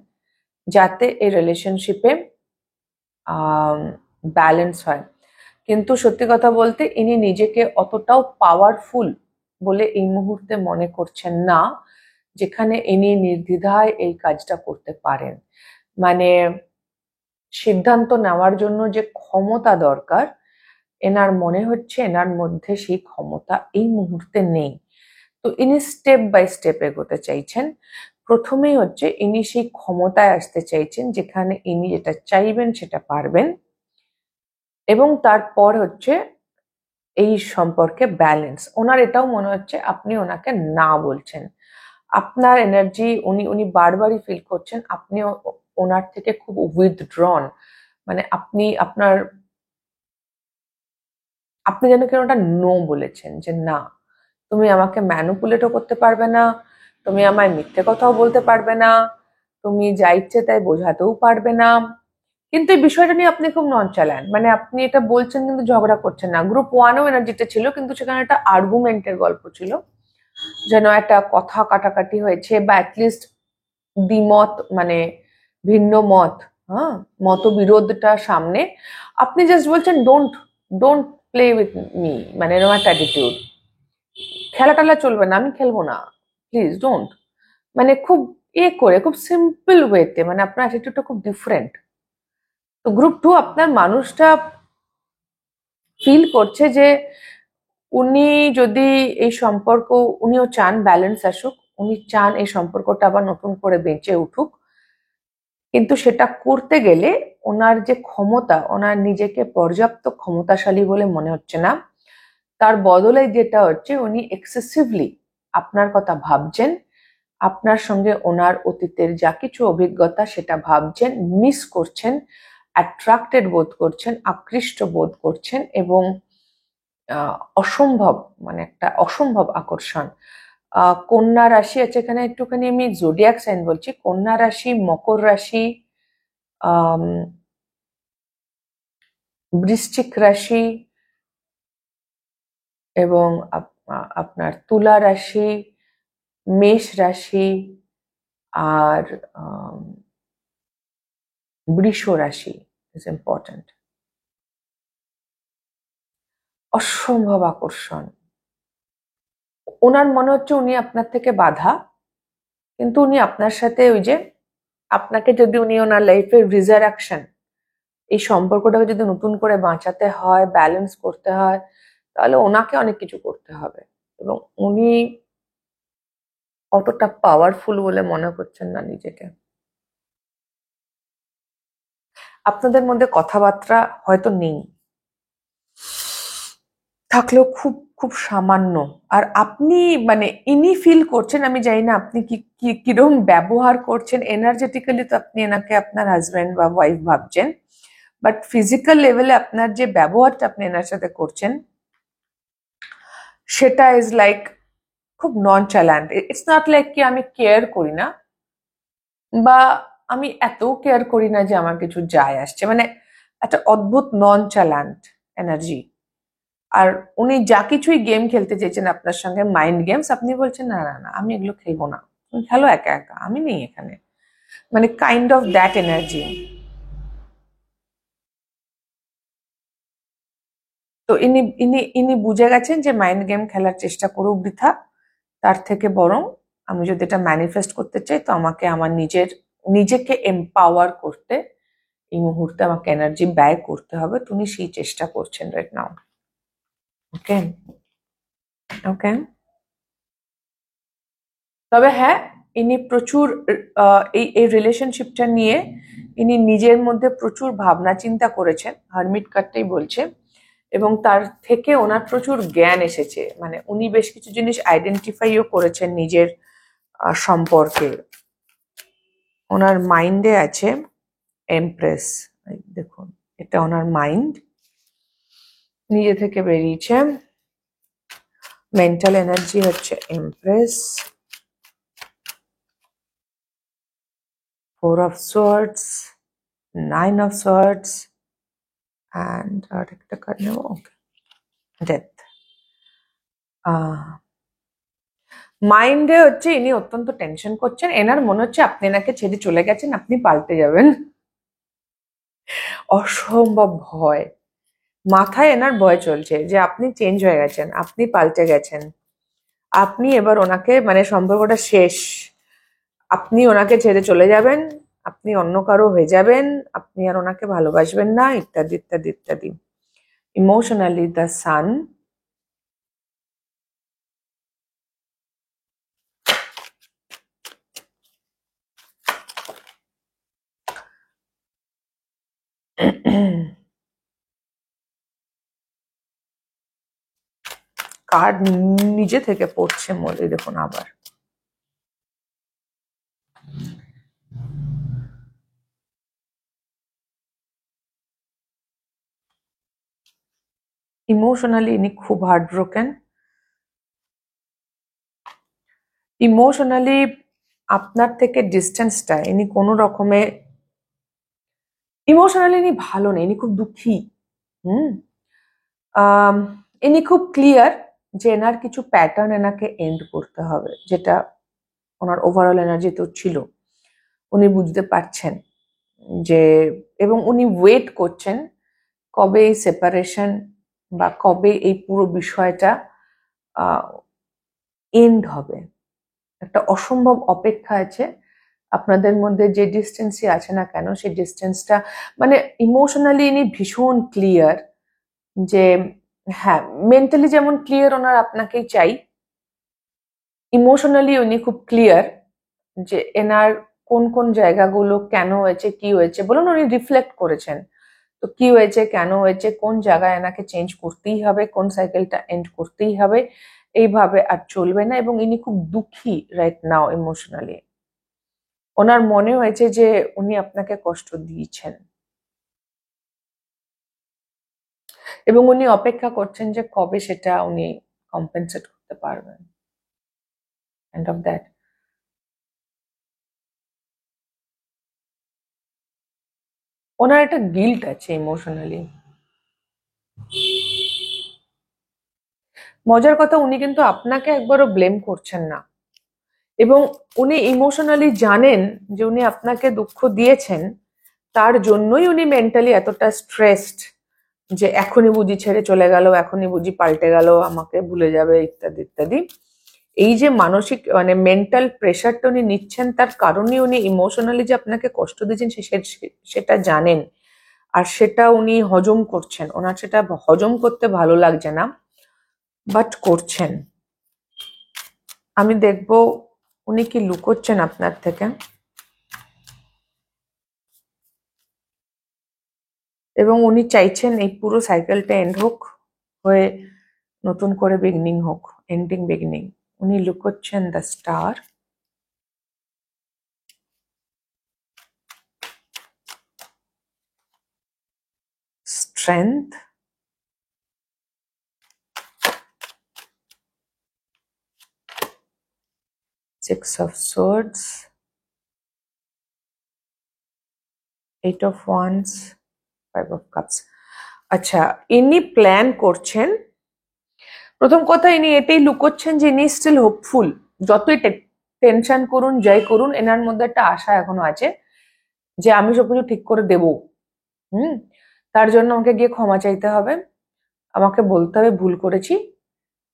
যাতে এই রিলেশনশিপে ব্যালেন্স হয়। কিন্তু সত্যি কথা বলতে ইনি নিজেকে অতটাও পাওয়ারফুল বলে এই মুহূর্তে মনে করছেন না, যেখানে ইনি নির্দ্বিধায় এই কাজটা করতে পারেন। মানে সিদ্ধান্ত নেওয়ার জন্য যে ক্ষমতা দরকার, এনার মনে হচ্ছে এনার মধ্যে সেই ক্ষমতা এই মুহূর্তে নেই। তো ইনি স্টেপ বাই স্টেপ এগোতে চাইছেন। প্রথমেই হচ্ছে ইনি সেই ক্ষমতায় আসতে চাইছেন যেখানে ইনি যেটা চাইবেন সেটা পারবেন, এবং তারপর হচ্ছে এই সম্পর্কে ব্যালেন্স। ওনার এটাও মনে হচ্ছে আপনি ওনাকে না বলছেন, আপনার এনার্জি উনি উনি বারবারই ফিল করছেন আপনি ওনার থেকে খুব উইথড্রন, মানে আপনি যেন কেন ওটা নো বলেছেন, যে না তুমি আমাকে ম্যানুপুলেটও করতে পারবে না, তুমি আমায় মিথ্যে কথাও বলতে পারবে না, তুমি যা ইচ্ছে তাই বোঝাতেও পারবে না। কিন্তু এই বিষয়টা নিয়ে আপনি খুব ননচালান, মানে আপনি এটা বলছেন কিন্তু ঝগড়া করছেন না। গ্রুপ 1-ও এনার্জিটা ছিল, কিন্তু সেখানে একটা আর্গুমেন্টের গল্প ছিল, যেন একটা কথা কাটাকাটি হয়েছে, বা অ্যাটলিস্ট দ্বিমত, মানে ভিন্ন মত, হ্যাঁ, মতবিরোধটা সামনে। আপনি জাস্ট বলছেন don't don't play with me, মানে এরকম একটা অ্যাটিটিউড, খেলা টেলা চলবে না, আমি খেলবো না, প্লিজ ডোন্ট, মানে খুব করে খুব সিম্পল ওয়েতে, মানে আপনার অ্যাটিটিউডটা খুব ডিফারেন্ট। তো গ্রুপ 2 আপনার মানুষটা ফিল করছে যে উনি যদি এই সম্পর্ক, উনিও চান ব্যালেন্স আসুক, উনি চান এই সম্পর্কটা আবার নতুন করে বেঁচে উঠুক, কিন্তু সেটা করতে গেলে ওনার যে ক্ষমতা, ওনার নিজেকে পর্যাপ্ত ক্ষমতাশালী বলে মনে হচ্ছে না। তার বদলে যেটা হচ্ছে, উনি এক্সেসিভলি আপনার কথা ভাবছেন, আপনার সঙ্গে ওনার অতীতের যা কিছু অভিজ্ঞতা সেটা ভাবছেন, মিস করছেন, অ্যাট্রাক্টেড বোধ করছেন, আকৃষ্ট বোধ করছেন, এবং অসম্ভব, মানে একটা অসম্ভব আকর্ষণ। কন্যা রাশি আছে এখানে, একটুখানি আমি জোডিয়াক সাইন বলছি, কন্যা রাশি, মকর রাশি, আম, বৃশ্চিক রাশি, এবং আপনার তুলা রাশি, মেষ রাশি, আর বৃষ রাশি ইজ ইম্পর্টেন্ট। অসম্ভব আকর্ষণ। ওনার মনে হচ্ছে উনি আপনার থেকে বাধা, কিন্তু উনি আপনার সাথে ওই যে, আপনাকে যদি উনি ওনার লাইফের রিজারাকশন, এই সম্পর্কটাকে যদি নতুন করে বাঁচাতে হয়, ব্যালেন্স করতে হয়, তাহলে ওনাকে অনেক কিছু করতে হবে। এবং উনি অতটা পাওয়ারফুল বলে মনে করছেন না নিজেকে। আপনাদের মধ্যে কথাবার্তা হয়তো নেই, থাকলেও খুব খুব সামান্য। আর আপনি মানে ইনি ফিল করছেন, আমি জানি না আপনি কিরকম ব্যবহার করছেন এনার্জেটিক্যালি, তো আপনি এনাকে আপনার হাজবেন্ড বা ওয়াইফ ভাবছেন, বাট ফিজিক্যাল লেভেলে আপনার যে ব্যবহারটা আপনি এনার সাথে করছেন, সেটা ইজ লাইক খুব নন চ্যালেন্ট। ইটস নট লাইক কি আমি কেয়ার করি না, বা আমি এত কেয়ার করি না যে আমার কিছু যায় আসছে, মানে একটা অদ্ভুত নন চ্যালেন্ট এনার্জি। আর উনি যা কিছুই গেম খেলতে চেয়েছেন আপনার সঙ্গে, মাইন্ড গেমস, আপনি বলছেন না না না, আমি এগুলো খেলবো না, তুমি খেলো একা একা, আমি নেই এখানে, মানে কাইন্ড অফ দ্যাট এনার্জি। তো ইনি ইনি ইনি বুঝে গেছেন যে মাইন্ড গেম খেলার চেষ্টা করুক বৃথা, তার থেকে বরং আমি যদি এটা ম্যানিফেস্ট করতে চাই, তো আমাকে আমার নিজেকে এম্পাওয়ার করতে এই মুহূর্তে আমাকে এনার্জি ব্যয় করতে হবে। তুমি সেই চেষ্টা করছেন রাইট নাও। ওকে, ওকে। তবে হ্যাঁ, ইনি প্রচুর এই রিলেশনশিপটা নিয়ে ইনি নিজের মধ্যে প্রচুর ভাবনা চিন্তা করেছেন, হারমিট কার্ডটাই বলছে, এবং তার থেকে ওনার প্রচুর জ্ঞান এসেছে, মানে উনি বেশ কিছু জিনিস আইডেন্টিফাইও করেছেন নিজের সম্পর্কে। ওনার মাইন্ডে আছে এমপ্রেস, দেখুন এটা ওনার মাইন্ড নিজে থেকে বেরিয়েছে। মেন্টাল এনার্জি হচ্ছে empress, 4 of swords, 9 of swords, and আরেকটা কার্ড নেব, ওকে, ডেথ। মাইন্ডে হচ্ছে ইনি অত্যন্ত টেনশন করছেন, এনার মনে হচ্ছে আপনি এনাকে ছেড়ে চলে গেছেন, আপনি পাল্টে যাবেন। অসম্ভব ভয়, মাথায় এনার ভয় চলছে যে আপনি চেঞ্জ হয়ে গেছেন, আপনি পাল্টে গেছেন, আপনি এবার ওনাকে, মানে সম্পর্কটা শেষ, আপনি ওনাকে ছেড়ে চলে যাবেন, আপনি অন্য কারো হয়ে যাবেন, আপনি আর ওনাকে ভালোবাসবেন না, ইত্যাদি ইত্যাদি ইত্যাদি। ইমোশনালি দ্য সান, কার্ড নিজে থেকে পড়ছে মনে, দেখুন আবার ইমোশনালি ইনি খুব হার্ট ব্রোকেন। ইমোশনালি আপনার থেকে ডিস্টেন্সটা ইনি কোনো রকমে, ইমোশনালি ইনি ভালো নেই, ইনি খুব দুঃখী। হুম, ইনি খুব ক্লিয়ার যে এনার কিছু প্যাটার্ন এনাকে এন্ড করতে হবে, যেটা ওনার ওভারঅল এনার্জি তো ছিল, উনি বুঝতে পারছেন যে, এবং উনি ওয়েট করছেন কবে এই সেপারেশন বা কবে এই পুরো বিষয়টা এন্ড হবে। একটা অসম্ভব অপেক্ষা আছে আপনাদের মধ্যে, যে ডিস্টেন্সই আছে না কেন সেই ডিস্টেন্সটা, মানে ইমোশনালি ইনি ভীষণ ক্লিয়ার যে, হ্যাঁ মেন্টালি যেমন ক্লিয়ার ওনার আপনাকেই চাই, ইমোশনালি উনি খুব ক্লিয়ার যে এনার কোন কোন জায়গাগুলো কেন হয়েছে, কি হয়েছে, বলুন উনি রিফ্লেক্ট করেছেন। তো কি হয়েছে, কেন হয়েছে, কোন জায়গায় এনাকে চেঞ্জ করতেই হবে, কোন সাইকেলটা এন্ড করতেই হবে, এইভাবে আর চলবে না। এবং ইনি খুব দুঃখী রাইট নাও ইমোশনালি। ওনার মনে হয়েছে যে উনি আপনাকে কষ্ট দিয়েছেন এবং উনি অপেক্ষা করছেন যে কবে সেটা উনি কম্পেনসেট করতে পারবেন। End of that. ওনার একটা গিল্ট আছে ইমোশনালি। মজার কথা, উনি কিন্তু আপনাকে একবারও ব্লেম করছেন না এবং উনি ইমোশনালি জানেন যে উনি আপনাকে দুঃখ দিয়েছেন, তার জন্যই উনি মেন্টালি এতটা স্ট্রেসড যে এখনই বুঝি ছেড়ে চলে গেল, এখনই বুঝি পাল্টে গেল, আমাকে ভুলে যাবে, ইত্যাদি ইত্যাদি। এই যে মানসিক মানে মেন্টাল প্রেশারটা উনি নিচ্ছেন, তার কারণে উনি ইমোশনালি যে আপনাকে কষ্ট দিচ্ছেন সেটা জানেন, আর সেটা উনি হজম করছেন। ওনার সেটা হজম করতে ভালো লাগছে না, বাট করছেন। আমি দেখব উনি কি লুকোচ্ছেন আপনার থেকে, এবং উনি চাইছেন এই পুরো সাইকেলটা এন্ড হোক, হয়ে নতুন করে বিগিনিং হোক, এন্ডিং বিগিনিং। উনি লুকোচ্ছেন the star, strength, six of swords, eight of wands, five of cups. আচ্ছা, ইনি প্ল্যান করছেন, প্রথম কথা ইনি এটাই লুকোচ্ছেন যে ইনি স্টিল হোপফুল। যতই টেনশন করুন, যাই করুন, এনার মধ্যে একটা আশা এখনো আছে যে আমি সবকিছু ঠিক করে দেব। হুম। তার জন্য আমাকে গিয়ে ক্ষমা চাইতে হবে, আমাকে বলতে হবে ভুল করেছি,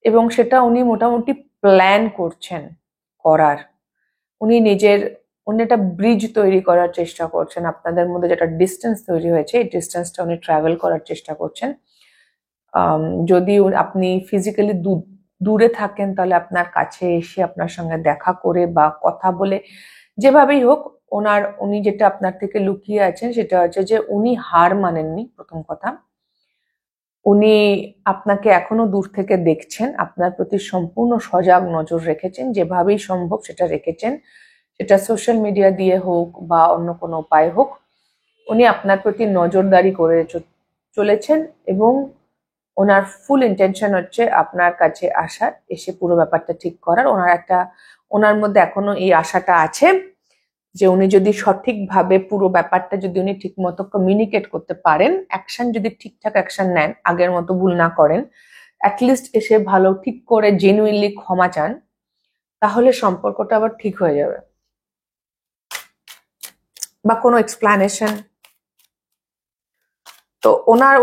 এবং সেটা উনি মোটামুটি প্ল্যান করছেন করার। উনি একটা ব্রিজ তৈরি করার চেষ্টা করছেন, আপনাদের মধ্যে যেটা ডিস্টেন্স তৈরি হয়েছে এই ডিস্টেন্সটা উনি ট্রাভেল করার চেষ্টা করছেন। যদি আপনি ফিজিক্যালি দূরে থাকেন, তাহলে আপনার কাছে এসে আপনার সঙ্গে দেখা করে বা কথা বলে, যেভাবেই হোক, উনি যেটা আপনার থেকে লুকিয়ে আছেন সেটা হচ্ছে যে উনি হার মানেননি। প্রথম কথা, উনি আপনাকে এখনো দূর থেকে দেখছেন, আপনার প্রতি সম্পূর্ণ সজাগ নজর রেখেছেন, যেভাবেই সম্ভব সেটা রেখেছেন, সেটা সোশ্যাল মিডিয়া দিয়ে হোক বা অন্য কোনো উপায় হোক। উনি আপনার প্রতি নজরদারি করে চলেছেন এবং ওনার ফুল ইন্টেনশন হচ্ছে আপনার কাছে আসার, এসে পুরো ব্যাপারটা ঠিক করার। ওনার মধ্যে এখনো এই আশাটা আছে যে উনি যদি সঠিকভাবে পুরো ব্যাপারটা যদি উনি ঠিক মতো কমিউনিকেট করতে পারেন, অ্যাকশন যদি ঠিকঠাক অ্যাকশন নেন, আগের মতো ভুল না করেন, অ্যাটলিস্ট এসে ভালো ঠিক করে জেনুইনলি ক্ষমা চান, তাহলে সম্পর্কটা আবার ঠিক হয়ে যাবে। বা কোনো এক্সপ্লানেশন। তো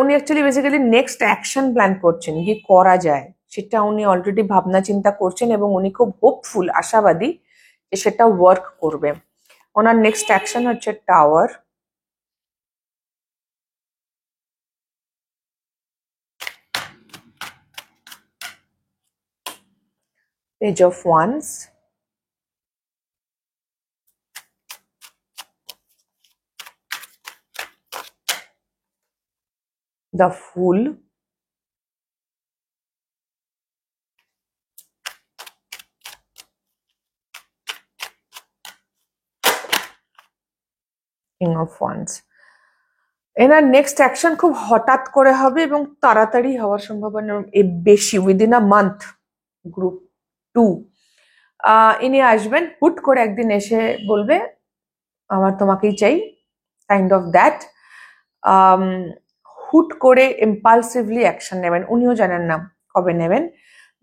উনি actually basically next action plan করছেন, কি করা যায় সেটা উনি অলরেডি ভাবনা চিন্তা করছেন, এবং উনি খুব হোপফুল, আশাবাদী যে সেটা ওয়ার্ক করবে। ওনার নেক্সট অ্যাকশন হচ্ছে tower, page of wands, the full, king of wands. এনার নেক্সট অ্যাকশন খুব হঠাৎ করে হবে এবং তাড়াতাড়ি হওয়ার সম্ভাবনা বেশি, উইদিন আ মান্থ। গ্রুপ 2, ইনি আসবেন হুট করে একদিন এসে বলবে আমার তোমাকেই চাই, কাইন্ড অফ দ্যাট। হুট করে ইম্পালসিভলি অ্যাকশন নেবেন, উনিও জানেন না কবে নেবেন,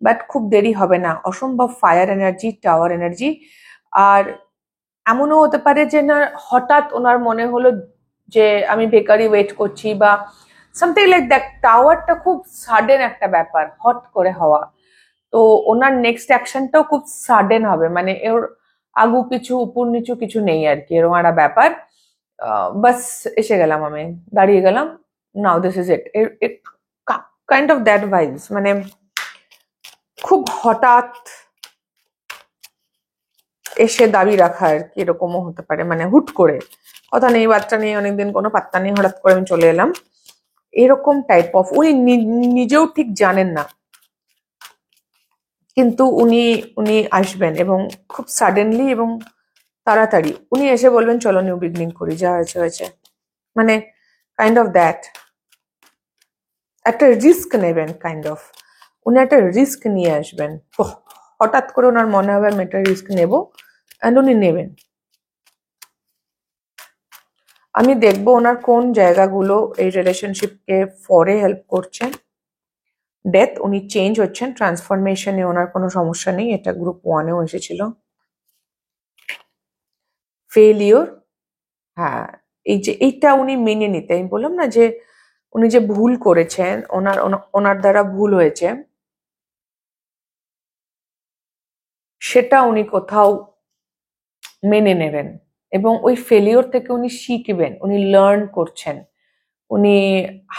বাট খুব দেরি হবে না। অসম্ভব ফায়ার এনার্জি, টাওয়ার এনার্জি। আর এমনও হতে পারে যে না, হঠাৎ ওনার মনে হলো যে আমি বেকারি ওয়েট করছি বা সামথিং লাইক দ্যাট। টাওয়ারটা খুব সাডেন একটা ব্যাপার, হট করে হওয়া। তো ওনার নেক্সট অ্যাকশনটাও খুব সাডেন হবে, মানে এর আগু পিছু উপর নিচু কিছু নেই আর কি, এরকম একটা ব্যাপার। বাস এসে গেলাম, আমি দাঁড়িয়ে গেলাম, now this is it, kind of that vibes. মানে খুব হঠাৎ এসে দাবি রাখা আর কি, এরকমও হতে পারে, মানে হুট করে কথা নেই বার্তা নেই, অনেকদিন কোনো পাত্তা নেই, হঠাৎ করে আমি চলে এলাম, এরকম টাইপ অফ। উনি নিজেও ঠিক জানেন না, কিন্তু উনি উনি আসবেন এবং খুব সাডেনলি এবং তাড়াতাড়ি উনি এসে বলবেন চলো নিউ বিগিনিং করি, যা হয়েছে হয়েছে, মানে কাইন্ড অফ দ্যাট। একটা রিস্ক নেবেন কাইন্ড অফ, উনি একটা রিস্ক নিয়ে আসবেন। হঠাৎ করে ওনার মনে হবে আমি একটা রিস্ক নেব, অ্যান্ড উনি নেবেন। আমি দেখবো ওনার কোন জায়গাগুলো এই রিলেশনশিপকে ফরে হেল্প করছেন। ডেথ, উনি চেঞ্জ হচ্ছেন, ট্রান্সফরমেশনে ওনার কোনো সমস্যা নেই, এটা গ্রুপ 1-এও এসেছিল। ফেলিওর, হ্যাঁ, এই যে এইটা উনি মেনে নিতে, আমি বললাম না যে উনি যে ভুল করেছেন, ওনার ওনার দ্বারা ভুল হয়েছে, সেটা উনি কোথাও মেনে নেবেন এবং ওই ফেলিওর থেকে উনি শিখবেন, উনি লার্ন করছেন, উনি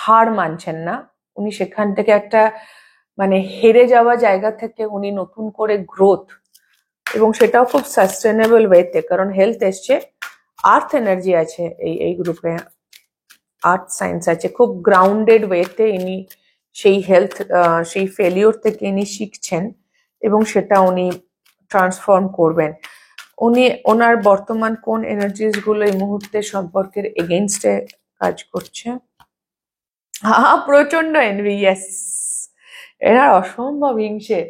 হার মানছেন না, উনি সেখান থেকে একটা মানে হেরে যাওয়া জায়গা থেকে উনি নতুন করে গ্রোথ, এবং সেটাও খুব সাস্টেনেবল ওয়েতে, কারণ হেলথ এসছে, আর্থ এনার্জি আছে এই গ্রুপে, আর্থ সায়েন্স আছে, খুব গ্রাউন্ডেড ওয়েতে ইনি সেই হেলথ সেই ফেলিওর থেকে ইনি শিখছেন এবং সেটা উনি ট্রান্সফর্ম করবেন। উনি ওনার বর্তমান কোন এনার্জিস গুলো এই মুহূর্তে সম্পর্কের এগেইনস্টে কাজ করছে? প্রচন্ড এনভি, ইয়েস, এনার অসম্ভব হিংসে।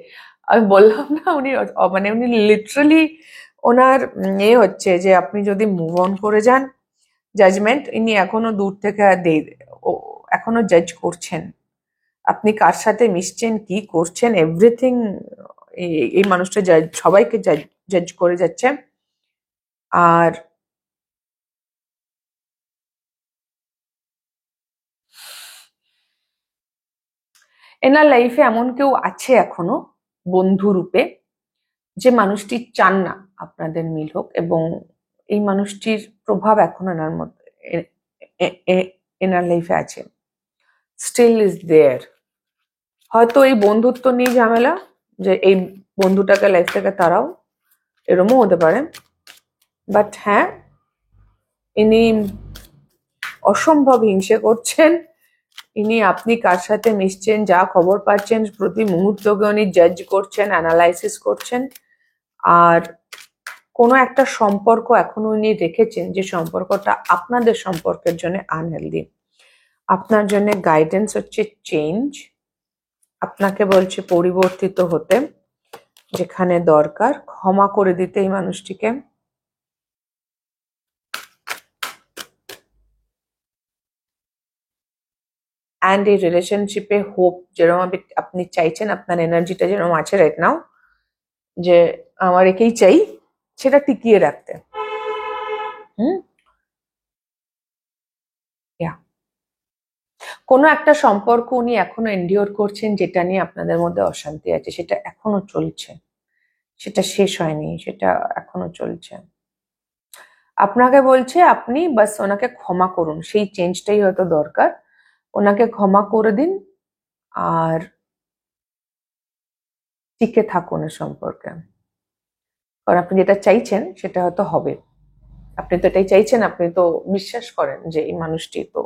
আমি বললাম না উনি মানে উনি লিটারালি ওনার হচ্ছে যে আপনি যদি মুভ অন করে যান, জাজমেন্ট ইনি এখনো দূর থেকে এখনো জাজ করছেন, আপনি কার সাথে মিশছেন, কি করছেন, এভরিথিং এই মানুষটা সবাইকে জাজ করে যাচ্ছে। আর এনার লাইফে এমন কেউ আছে এখনো বন্ধু রূপে, যে মানুষটি চান না আপনাদের মিল হোক, এবং এই মানুষটির প্রভাব এখন এনার মধ্যে এনার লাইফে আছে, স্টিল ইজ দেয়ার। হয়তো এই বন্ধুত্ব নিয়ে ঝামেলা, যে এই বন্ধুটাকে লাইফ থেকে তারাও, এরমও হতে পারে, বাট হ্যাঁ, ইনি অসম্ভব হিংসে করছেন, ইনি আপনি কার সাথে মিশছেন, যা খবর পাচ্ছেন, প্রতি মুহূর্তকে উনি জাজ করছেন, অ্যানালাইসিস করছেন। আর কোনো একটা সম্পর্ক এখনো উনি রেখেছেন, যে সম্পর্কটা আপনাদের সম্পর্কের জন্য আনহেলদি, আপনার জন্য গাইডেন্স হচ্ছে চেঞ্জ, আপনাকে বলছে পরিবর্তিত হতে, যেখানে দরকার ক্ষমা করে দিতে এই মানুষটিকে। অ্যান্ড এই রিলেশনশিপে হোপ যেরকম আপনি চাইছেন, আপনার এনার্জিটা যেরকম আছে রাইট নাও, যে আমার একেই চাই, সেটা টিকিয়ে রাখতে। কোনো একটা সম্পর্ক উনি এখনো এন্ডিওর করছেন, যেটা নিয়ে আপনাদের মধ্যে অশান্তি আছে, সেটা এখনো চলছে, সেটা শেষ হয়নি, সেটা এখনো চলছে। আপনাকে বলছে আপনি বাস ওনাকে ক্ষমা করুন, সেই চেঞ্জটাই হয়তো দরকার, ওনাকে ক্ষমা করে দিন আর টিকে থাকুন এ সম্পর্কে, কারণ আপনি যেটা চাইছেন সেটা হয়তো হবে, আপনি তো এটাই চাইছেন, আপনি তো বিশ্বাস করেন যে এই মানুষটি তো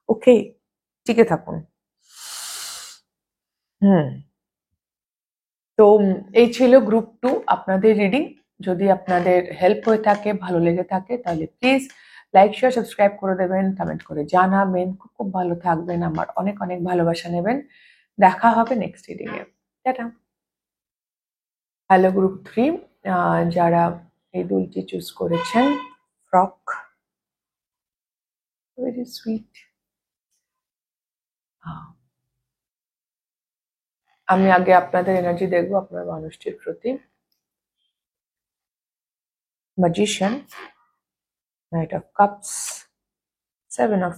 ওকে, টিকে থাকুন। তো এই ছিল গ্রুপ 2 আপনাদের রিডিং। যদি আপনাদের হেল্প হয়ে থাকে, ভালো লেগে থাকে, তাহলে প্লিজ লাইক শেয়ার সাবস্ক্রাইব করে দেবেন, কমেন্ট করে জানাবেন, খুব খুব ভালো থাকবেন, আমার অনেক অনেক ভালোবাসা নেবেন। দেখা হবে next reading a. Tata. Hello group 3, যারা এই দুলটি চুজ করেছেন, ফ্রক, ভেরি সুইট। আমি আগে আপনাদের এনার্জি দেখবো আপনার মানুষটির প্রতি। Magician, night of cups, 7 of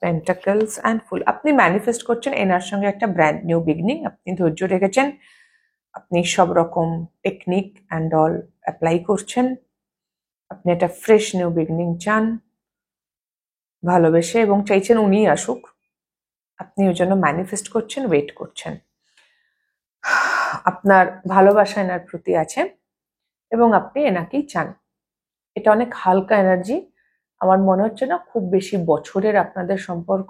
Pentacles and Full। আপনি ম্যানিফেস্ট করছেন এনার সঙ্গে একটা ব্র্যান্ড নিউ বিগনিং, আপনি ধৈর্য রেখেছেন, আপনি সব রকম টেকনিক অ্যান্ড অল অ্যাপ্লাই করছেন, আপনি একটা ফ্রেশ নিউ বিগনিং চান ভালোবেসে, এবং চাইছেন উনিই আসুক, আপনি ওই জন্য ম্যানিফেস্ট করছেন, ওয়েট করছেন। আপনার ভালোবাসা এনার প্রতি আছে, এবং আপনি এনাকেই চান। এটা অনেক হালকা এনার্জি। আমার মনে হচ্ছে না খুব বেশি বছরের আপনাদের সম্পর্ক,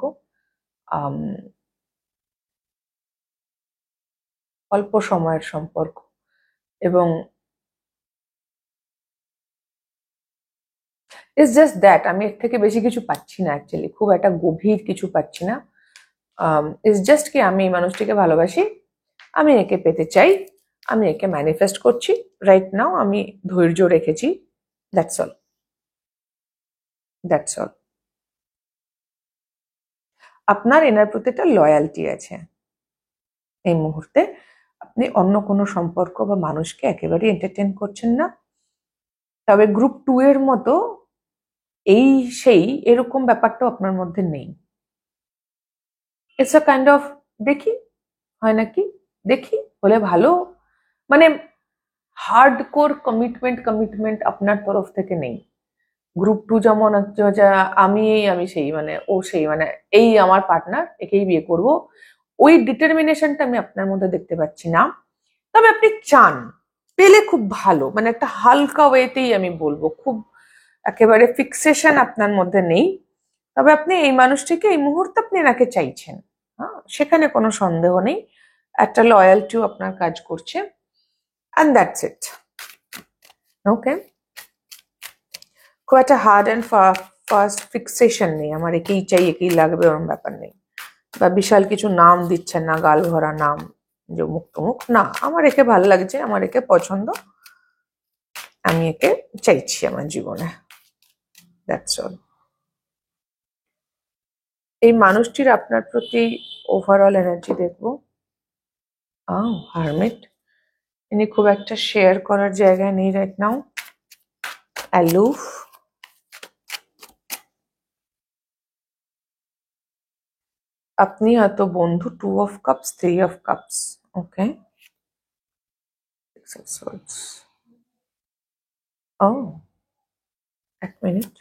অল্প সময়ের সম্পর্ক। এবং ইটস জাস্ট দ্যাট আমি এর থেকে বেশি কিছু পাচ্ছি না, অ্যাকচুয়ালি খুব একটা গভীর কিছু পাচ্ছি না। ইটস জাস্ট কি আমি এই মানুষটিকে ভালোবাসি, আমি একে পেতে চাই, আমি একে ম্যানিফেস্ট করছি রাইট নাও, আমি ধৈর্য রেখেছি, দ্যাটস অল, দ্যাটস অল। আপনার এনার প্রতি একটা লয়ালটি আছে এই মুহূর্তে। আপনি অন্য কোনো সম্পর্ক বা মানুষকে একেবারে এন্টারটেন করছেন না। তবে গ্রুপ 2 এর মতো এই সেই এরকম ব্যাপারটাও আপনার মধ্যে নেই। ইটস আ কাইন্ড অফ দেখি হয় নাকি, দেখি হলে ভালো, মানে হার্ডকোর কমিটমেন্ট আপনার তরফ থেকে নেই। গ্রুপ 2 যেমন হচ্ছে যে আমি সেই মানে ও সেই মানে এই আমার পার্টনার, একেই বিয়ে করব, ওই ডিটারমিনেশনটা আমি আপনার মধ্যে দেখতে পাচ্ছি না। তবে আপনি চান, পেলে খুব ভালো, মানে একটা হালকা ওয়েতেই আমি বলবো, খুব একেবারে ফিক্সেশন আপনার মধ্যে নেই। তবে আপনি এই মানুষটিকে এই মুহূর্তে আপনি এনাকে চাইছেন, হ্যাঁ, সেখানে কোনো সন্দেহ নেই। একটা লয়ালটিও আপনার কাজ করছে, অ্যান্ড দ্যাটস ইট। ওকে, খুব একটা হার্ড অ্যান্ড ফার্স্ট ফিক্সেশন নেই, আমার একেই চাই একেই লাগবে ওরকম ব্যাপার নেই। বা বিশাল কিছু নাম দিচ্ছেন না, গাল ভরা নাম যে মুখ টুমুক, না, আমার একে ভালো লাগছে, আমার একে পছন্দ, আমি একে চাইছি আমার জীবনে, দ্যাটস অল। এই মানুষটির আপনার প্রতি ওভারঅল এনার্জি দেখবো, হারমিট, ইনি খুব একটা শেয়ার করার জায়গায় নেই রাইট নাও, অ্যালুফ, আপনি হয়তো বন্ধু, 2 of cups, 3 of cups, okay, 6 of swords, ও এক মিনিট,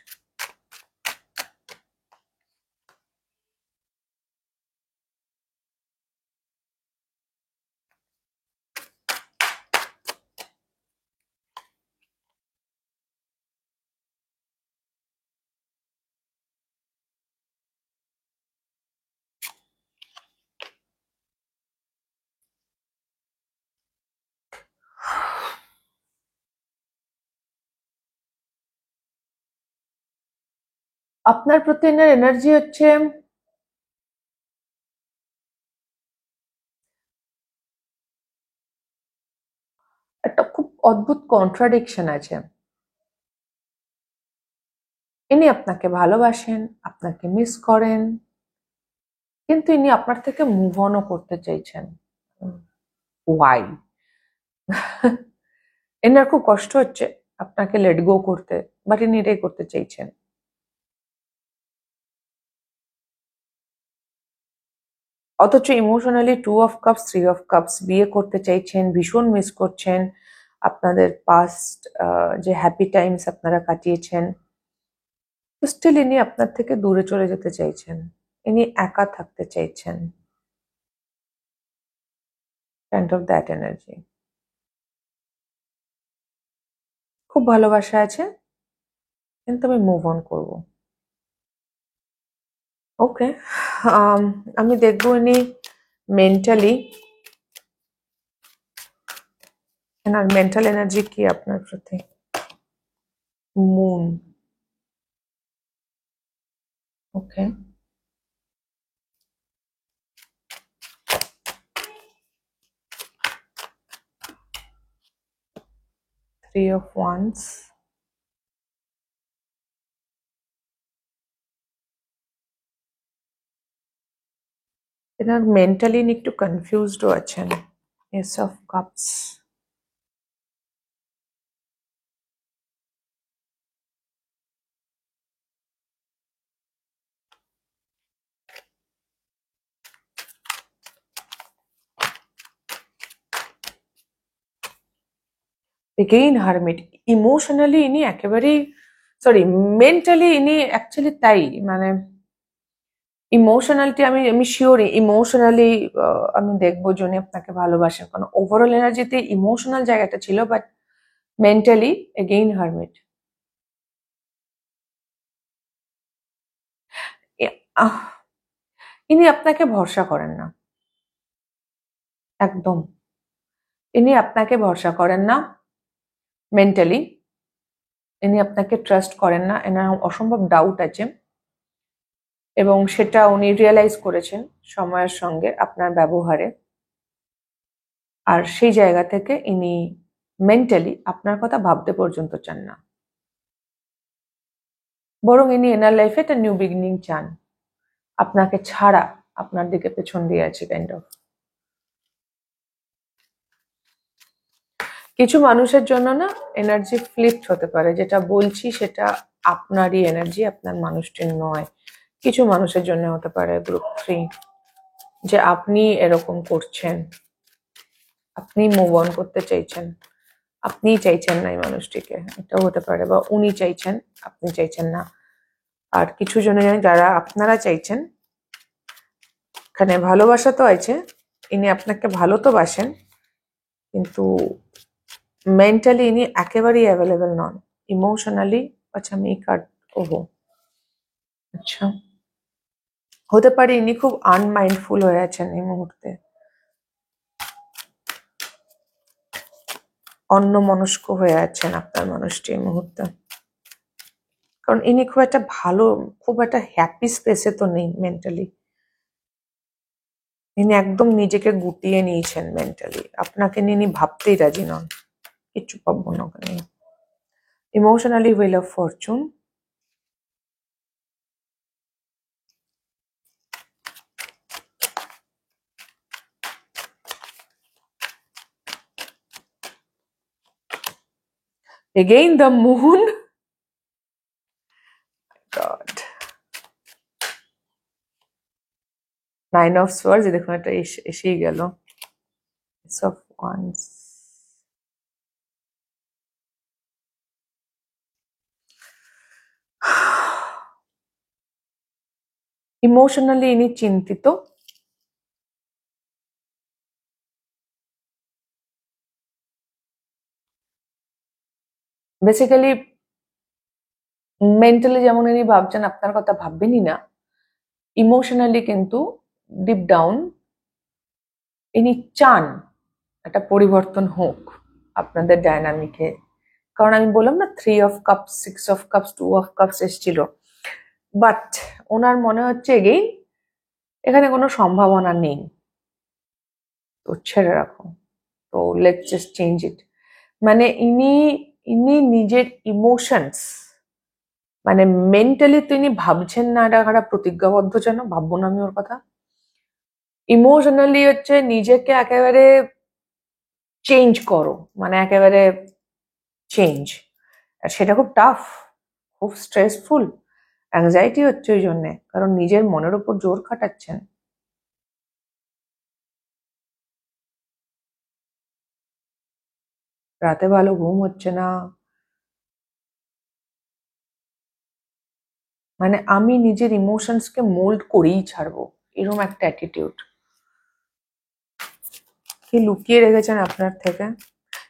আপনার প্রতি এনার্জি হচ্ছে একটা খুব অদ্ভুত কন্ট্রাডিকশন আছে। ইনি আপনাকে ভালোবাসেন, আপনাকে মিস করেন, কিন্তু ইনি আপনার থেকে মুভ অনও করতে চাইছেন। ওয়াই? এনার খুব কষ্ট হচ্ছে আপনাকে লেট গো করতে, বাট ইনি এটাই করতে চাইছেন। অথচ emotionally 2 of cups, 3 of cups, বিয়ে করতে চাইছেন, ভীষণ মিস করছেন আপনাদের পাস্ট যে হ্যাপি টাইমস আপনারা কাটিয়েছেন। তো স্টিল ইনি আপনার থেকে দূরে চলে যেতে চাইছেন, ইনি একা থাকতে চাইছেন, কাইন্ড অফ দ্যাট এনার্জি। খুব ভালোবাসা আছে, কিন্তু আমি মুভ অন করবো। ওকে, আমি দেখবো ইনি মেন্টালি, এনার মেন্টাল এনার্জি কি আপনার প্রতি। মুন, ওকে, 3 of wands, এনার মেন্টালি ইনি একটু কনফিউজডও আছেন, S of cups, again hermit. Emotionally ইনি একেবারেই, সরি, মেন্টালি ইনি অ্যাকচুয়ালি তাই, মানে ইমোশনালিটি আমি আমি শিওর ইমোশনালি আমি দেখবো যে উনি আপনাকে ভালোবাসেন, কারণ ওভারঅল এনার্জিতে ইমোশনাল জায়গাটা ছিল, বাট মেন্টালি এগেইন হারমিট। ইনি আপনাকে ভরসা করেন না, একদম। ইনি আপনাকে ভরসা করেন না মেন্টালি, ইনি আপনাকে ট্রাস্ট করেন না, এনার অসম্ভব ডাউট আছে এবং সেটা উনি রিয়েলাইজ করেছেন সময়ের সঙ্গে আপনার ব্যবহারে। আর সেই জায়গা থেকে ইনি মেন্টালি আপনার কথা ভাবতে পর্যন্ত চান না, বরং ইনি এনার লাইফে একটা নিউ বিগিনিং চান, আপনাকে ছাড়া আপনার দিকে পেছন দিয়ে আছে কাইন্ড অফ। কিছু মানুষের জন্য না এনার্জি ফ্লিপড হতে পারে, যেটা বলছি সেটা আপনারই এনার্জি, আপনার মানুষটির নয়। কিছু মানুষের জন্য হতে পারে গ্রুপ 3, যে আপনি এরকম করছেন, আপনি মুভ অন করতে চাইছেন, আপনি চাইছেন না এই মানুষটিকে, এটাও হতে পারে, বা উনি চাইছেন আপনি চাইছেন না। আর কিছু জনের যারা আপনারা চাইছেন, এখানে ভালোবাসা তো আছে, ইনি আপনাকে ভালো তো বাসেন, কিন্তু মেন্টালি ইনি একেবারেই অ্যাভেলেবেল নন। ইমোশনালি আচ্ছা আমি এই কার্ড, ওহো আচ্ছা, হতে পারে ইনি খুব আনমাইন্ডফুল হয়ে আছেন এই মুহূর্তে, অন্যমনস্ক হয়ে আছেন আপনার মানুষটি এই মুহূর্তে। কারণ ইনি খুব একটা ভালো, খুব একটা হ্যাপি স্পেসে তো নেই মেন্টালি। ইনি একদম নিজেকে গুটিয়ে নিয়েছেন মেন্টালি, আপনাকে নিয়ে ইনি ভাবতেই রাজি নন, কিচ্ছু পাবো না ওখানে। Emotionally wheel of Fortune, again the moon, God, 9 of swords, দেখুন একটা এসেই গেল, Ace of Wands, ইমোশনালি ইনি চিন্তিত, বেসিক্যালি মেন্টালি যেমন ইনি ভাবছেন আপনার কথা ভাববেনই না, ইমোশনালি কিন্তু ডিপ ডাউন ইনি চান একটা পরিবর্তন হোক আপনাদের ডায়নামিকে। কারণ আমি বললাম না 3 of cups, 6 of cups, 2 of cups এসেছিল, বাট ওনার মনে হচ্ছে এগেইন এখানে কোনো সম্ভাবনা নেই, তো ছেড়ে রাখো, তো লেটস জাস্ট চেঞ্জ ইট। মানে ইনি ইনি নিজের ইমোশনস, মানে মেন্টালি তো ইনি ভাবছেন না, এটা একটা প্রতিজ্ঞাবদ্ধ, যেন ভাববো না আমি ওর কথা। ইমোশনালি হচ্ছে নিজেকে একেবারে চেঞ্জ করো, মানে একেবারে চেঞ্জ, আর সেটা খুব টাফ, খুব স্ট্রেসফুল, অ্যাংজাইটি হচ্ছে ওই জন্যে, কারণ নিজের মনের উপর জোর খাটাচ্ছেন। রাতে ভালো ঘুম হচ্ছে না, মানে আমি নিজের ইমোশনসকে মোল্ড করেই ছাড়বো, এরকম একটা অ্যাটিটিউড। কি লুকিয়ে রেখেছেন আপনার থেকে,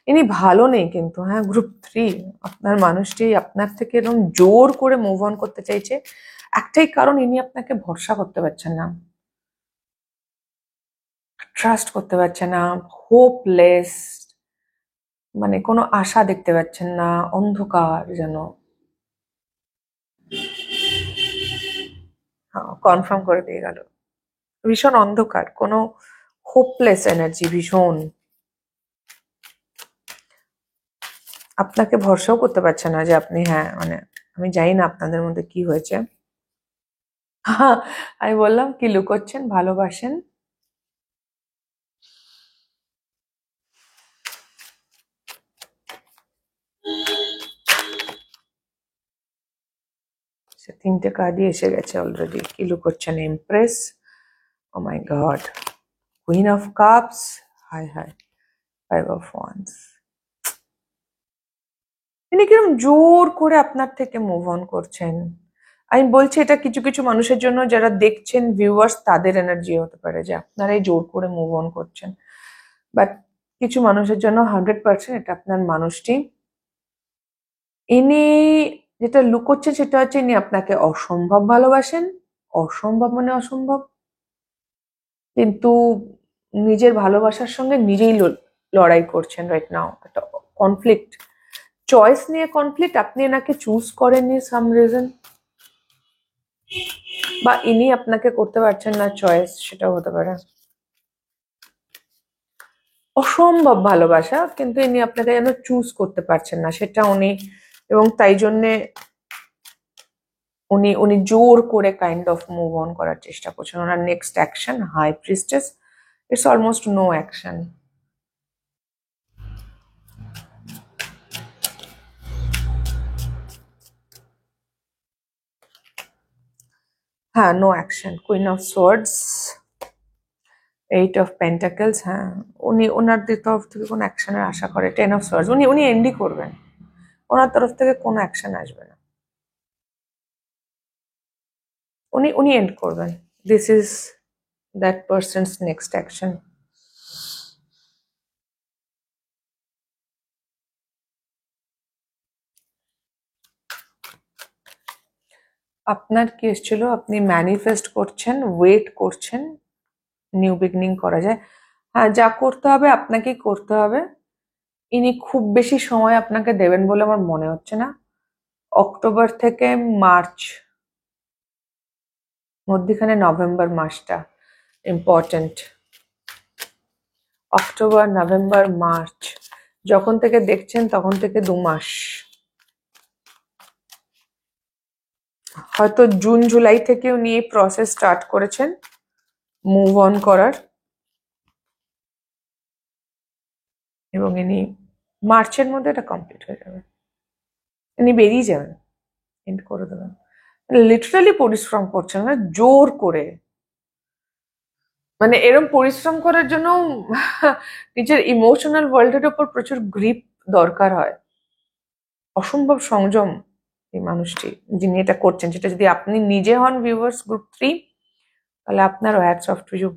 ইনি ভালো নেই কিন্তু, হ্যাঁ গ্রুপ 3 আপনার মানুষটি আপনার থেকে এরকম জোর করে মুভ অন করতে চাইছে, একটাই কারণ ইনি আপনাকে ভরসা করতে পারছেন না, ট্রাস্ট করতে পারছেন না, হোপলেস, মানে কোনো আশা দেখতে পাচ্ছেন না, অন্ধকার যেন। কনফার্ম করে দিয়ে গেল, ভীষণ অন্ধকার, কোনো হোপলেস এনার্জি ভীষণ, আপনাকে ভরসাও করতে পারছে না যে আপনি, হ্যাঁ মানে আমি জানি না আপনাদের মধ্যে কি হয়েছে। আমি বললাম কি লুকোচ্ছেন, ভালোবাসেন, সে 3টে কার্ডই এসে গেছে অলরেডি। কি লুকোচ্ছেন, empress, oh my god, queen of cups, hi hi, 5 of wands. তিনি কিরকম জোর করে আপনার থেকে মুভ অন করছেন। আমি বলছি এটা কিছু কিছু মানুষের জন্য, যারা দেখছেন ভিউয়ার্স, তাদের এনার্জি হতে পারে যে আপনারাই জোর করে মুভ অন করছেন, বাট কিছু মানুষের জন্য 100% এটা আপনার মানুষটি ইনি যেটা লুকোচ্ছেন সেটা হচ্ছে ইনি আপনাকে অসম্ভব ভালোবাসেন, অসম্ভব মানে অসম্ভব, কিন্তু নিজের ভালোবাসার সঙ্গে নিজেই লড়াই করছেন রাইট নাও, একটা কনফ্লিক্ট, চয়েস নিয়ে কনফ্লিক্ট, আপনি এনাকে চুজ করেননি সাম রিজন, বা ইনি আপনাকে করতে পারছেন না চয়েস, সেটাও হতে পারে। অসম্ভব ভালোবাসা, কিন্তু ইনি আপনাকে যেন চুজ করতে পারছেন না সেটা উনি, এবং তাই জন্যে উনি উনি জোর করে কাইন্ড অফ মুভ অন করার চেষ্টা করছেন। ওনার next action high priestess, it's almost no action. হ্যাঁ, no action, queen of swords, eight of pentacles, হ্যাঁ উনি ওনার তরফ থেকে কোনো অ্যাকশনের আশা করে, টেন অফ সোয়ার্ডস, উনি উনি এন্ডই করবেন, ওনার তরফ থেকে কোনো অ্যাকশন আসবে না, উনি উনি এন্ড করবেন। This is that person's next action. আপনার কেস ছিল আপনি ম্যানিফেস্ট করছেন, ওয়েট করছেন, নিউ বিগিনিং করা যায়, হ্যাঁ যা করতে হবে আপনাকেই করতে হবে। ইনি খুব বেশি সময় আপনাকে দেবেন বলে আমার মনে হচ্ছে না। অক্টোবর থেকে মার্চ মধ্যিখানে নভেম্বর মাসটা ইম্পর্টেন্ট, অক্টোবর নভেম্বর মার্চ যখন থেকে দেখছেন তখন থেকে 2 মাস, হয়তো জুন জুলাই থেকে উনি এই প্রসেস স্টার্ট করেছেন মুভ অন করার, এবং ইনি মার্চের মধ্যে এটা কমপ্লিট হয়ে যাবে, ইনি বেরিয়ে যাবেন, এন্ড করে দেবেন। লিটারালি পরিশ্রম করছেন না জোর করে, মানে এরকম পরিশ্রম করার জন্য নিজের ইমোশনাল ওয়ার্ল্ডের উপর প্রচুর গ্রিপ দরকার হয়, অসম্ভব সংযম এই মানুষটি যিনি এটা করছেন, যেটা যদি আপনি নিজে হন ভিউয়ার্স গ্রুপ 3, তাহলে আপনার hats off to you,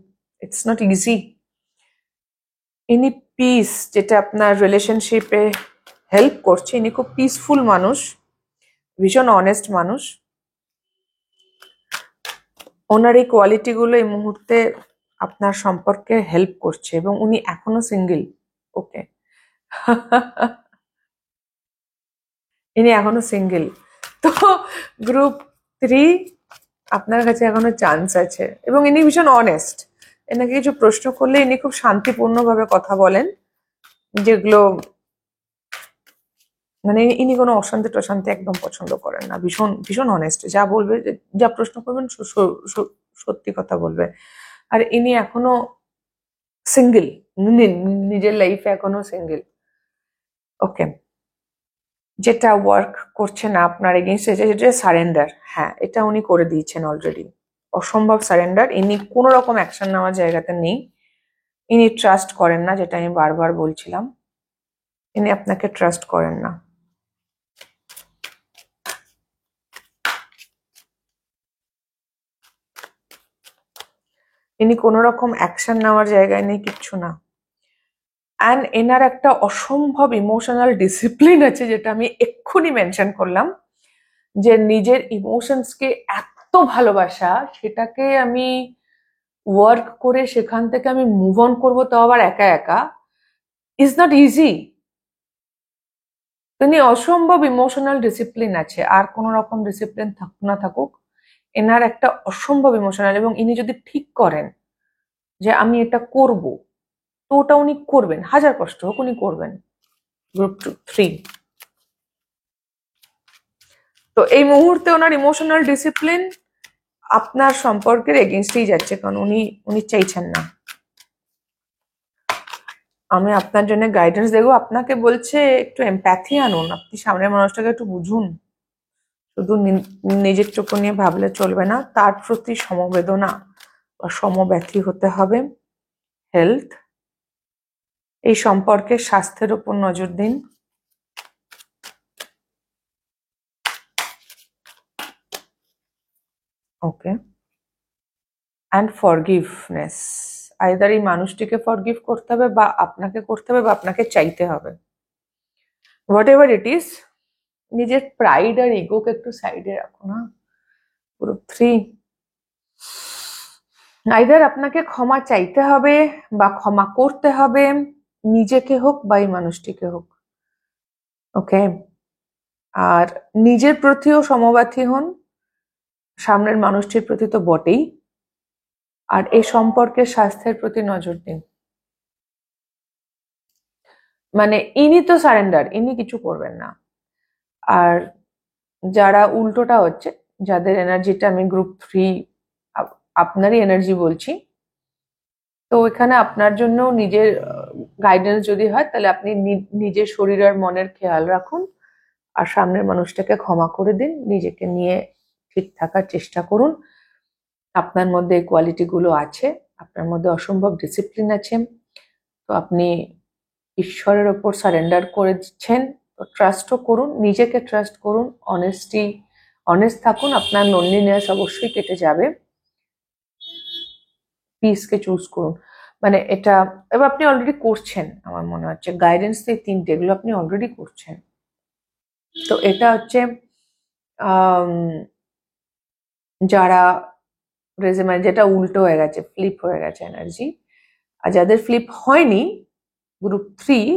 it's not easy. Inner peace, যেটা আপনার রিলেশনশিপে হেল্প করছে, ইনি খুব পিসফুল মানুষ, ভীষণ অনেস্ট মানুষ, ওনার এই কোয়ালিটিগুলো এই মুহূর্তে আপনার সম্পর্কে হেল্প করছে, এবং উনি এখনো সিঙ্গেল, ওকে ইনি এখনো সিঙ্গেল, তো গ্রুপ 3 আপনার কাছে এখনো চান্স আছে, এবং ইনি ভীষণ অনেস্ট, এনাকে কিছু প্রশ্ন করলে ইনি খুব শান্তিপূর্ণভাবে কথা বলেন, যেগুলো মানে ইনি কোনো অশান্তি টশান্তি একদম পছন্দ করেন না, ভীষণ ভীষণ অনেস্ট, যা বলবে যা প্রশ্ন করবেন সত্যি কথা বলবে। আর ইনি এখনো সিঙ্গেল, নিজের লাইফে এখনো সিঙ্গেল, ওকে। যেটা ওয়ার্ক করছে না আপনার এগেইনস্ট, যেটা সারেন্ডার, হ্যাঁ এটা উনি করে দিয়েছেন অলরেডি, অসম্ভব সারেন্ডার, ইনি কোনো রকম অ্যাকশন নেওয়ার জায়গাতে নেই, ইনি ট্রাস্ট করেন না, যেটা আমি বারবার বলছিলাম, ইনি আপনাকে ট্রাস্ট করেন না। ইনি কোনো রকম অ্যাকশন নেওয়ার জায়গায় নেই, কিচ্ছু না। অ্যান্ড এনার একটা অসম্ভব ইমোশনাল ডিসিপ্লিন আছে, যেটা আমি এক্ষুনি মেনশন করলাম, যে নিজের ইমোশনসকে এত ভালোবাসা, সেটাকে আমি ওয়ার্ক করে সেখান থেকে আমি মুভ অন করবো, তাও আবার একা একা, ইজ নট ইজি। তিনি অসম্ভব ইমোশনাল ডিসিপ্লিন আছে, আর কোন রকম ডিসিপ্লিন থাকুক না থাকুক, এনার একটা অসম্ভব ইমোশনাল, এবং ইনি যদি ঠিক করেন যে আমি এটা করব, তো ওটা উনি করবেন, হাজার কষ্ট হোক উনি করবেন। গ্রুপ 3, তো এই মুহূর্তে ওনার ইমোশনাল ডিসিপ্লিন আপনার সম্পর্কের এগেনস্টেই যাচ্ছে, কারণ উনি উনি চাইছেন না। আমি আপনার জন্য গাইডেন্স দেবো, আপনাকে বলছে একটু এমপ্যাথি আনুন, আপনি সামনের মানুষটাকে একটু বুঝুন, শুধু নিজের চোখ নিয়ে ভাবলে চলবে না, তার প্রতি সমবেদনা বা সমব্যথী হতে হবে। হেলথ, এই সম্পর্কের স্বাস্থ্যের উপর নজর দিন, ওকে। অ্যান্ড ফরগিভনেস, আইদার এই মানুষটিকে ফরগিভ করতে হবে, বা আপনাকে করতে হবে, বা আপনাকে চাইতে হবে, হোয়াট এভার ইট ইজ, নিজের প্রাইড আর ইগোকে একটু সাইডে রাখুন। হ্যাঁ, গ্রুপ 3, আইদার আপনাকে ক্ষমা চাইতে হবে বা ক্ষমা করতে হবে, নিজেকে হোক বা এই মানুষটিকে হোক। ওকে, আর নিজের প্রতিও সমব্যথী হন, সামনের মানুষটির প্রতি তো বটেই, আর এই সম্পর্কের স্বাস্থ্যের প্রতি নজর দিন। মানে ইনি তো সারেন্ডার, ইনি কিছু করবেন না। আর যারা উল্টোটা হচ্ছে, যাদের এনার্জিটা আমি গ্রুপ 3 আপনারই এনার্জি বলছি, তো এখানে আপনার জন্য নিজের গাইডেন্স যদি হয় তাহলে আপনি নিজের শরীর আর মনের খেয়াল রাখুন, আর সামনের মানুষটাকে ক্ষমা করে দিন, নিজেকে নিয়ে ঠিক থাকার চেষ্টা করুন। আপনার মধ্যে এই কোয়ালিটি গুলো আছে, আপনার মধ্যে অসম্ভব ডিসিপ্লিন আছে, তো আপনি ঈশ্বরের ওপর সারেন্ডার করে দিচ্ছেন, তো ট্রাস্টও করুন, নিজেকে ট্রাস্ট করুন, অনেস্ট থাকুন, আপনার লোনলিনেস অবশ্যই কেটে যাবে, পিসকে চুজ করুন। মানে এটা এবার আপনি অলরেডি করছেন, আমার মনে হচ্ছে গাইডেন্স এই 3টে এগুলো আপনি অলরেডি করছেন। তো এটা হচ্ছে যারা মানে যেটা উল্টো হয়ে গেছে, ফ্লিপ হয়ে গেছে এনার্জি। আর যাদের ফ্লিপ হয়নি, গ্রুপ 3,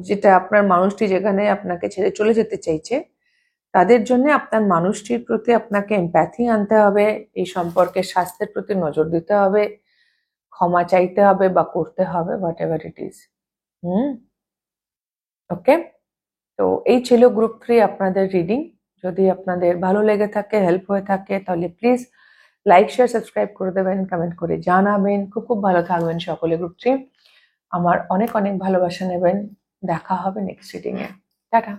যেটা আপনার মানুষটি যেখানে আপনাকে ছেড়ে চলে যেতে চাইছে, তাদের জন্য আপনার মানুষটির প্রতি আপনাকে এমপ্যাথি আনতে হবে, এই সম্পর্কের স্বাস্থ্যের প্রতি নজর দিতে হবে, ক্ষমা চাইতে হবে বা করতে হবে, হোয়াট এভার ইট ইজ। ওকে, তো এই ছিল গ্রুপ 3 আপনাদের রিডিং। যদি আপনাদের ভালো লেগে থাকে, হেল্প হয়ে থাকে, তাহলে প্লিজ লাইক, শেয়ার, সাবস্ক্রাইব করে দেবেন, কমেন্ট করে জানাবেন। খুব খুব ভালো থাকবেন সকলে গ্রুপ 3। আমার অনেক অনেক ভালোবাসা নেবেন। দেখা হবে নেক্সট রিডিং এ। টাটা।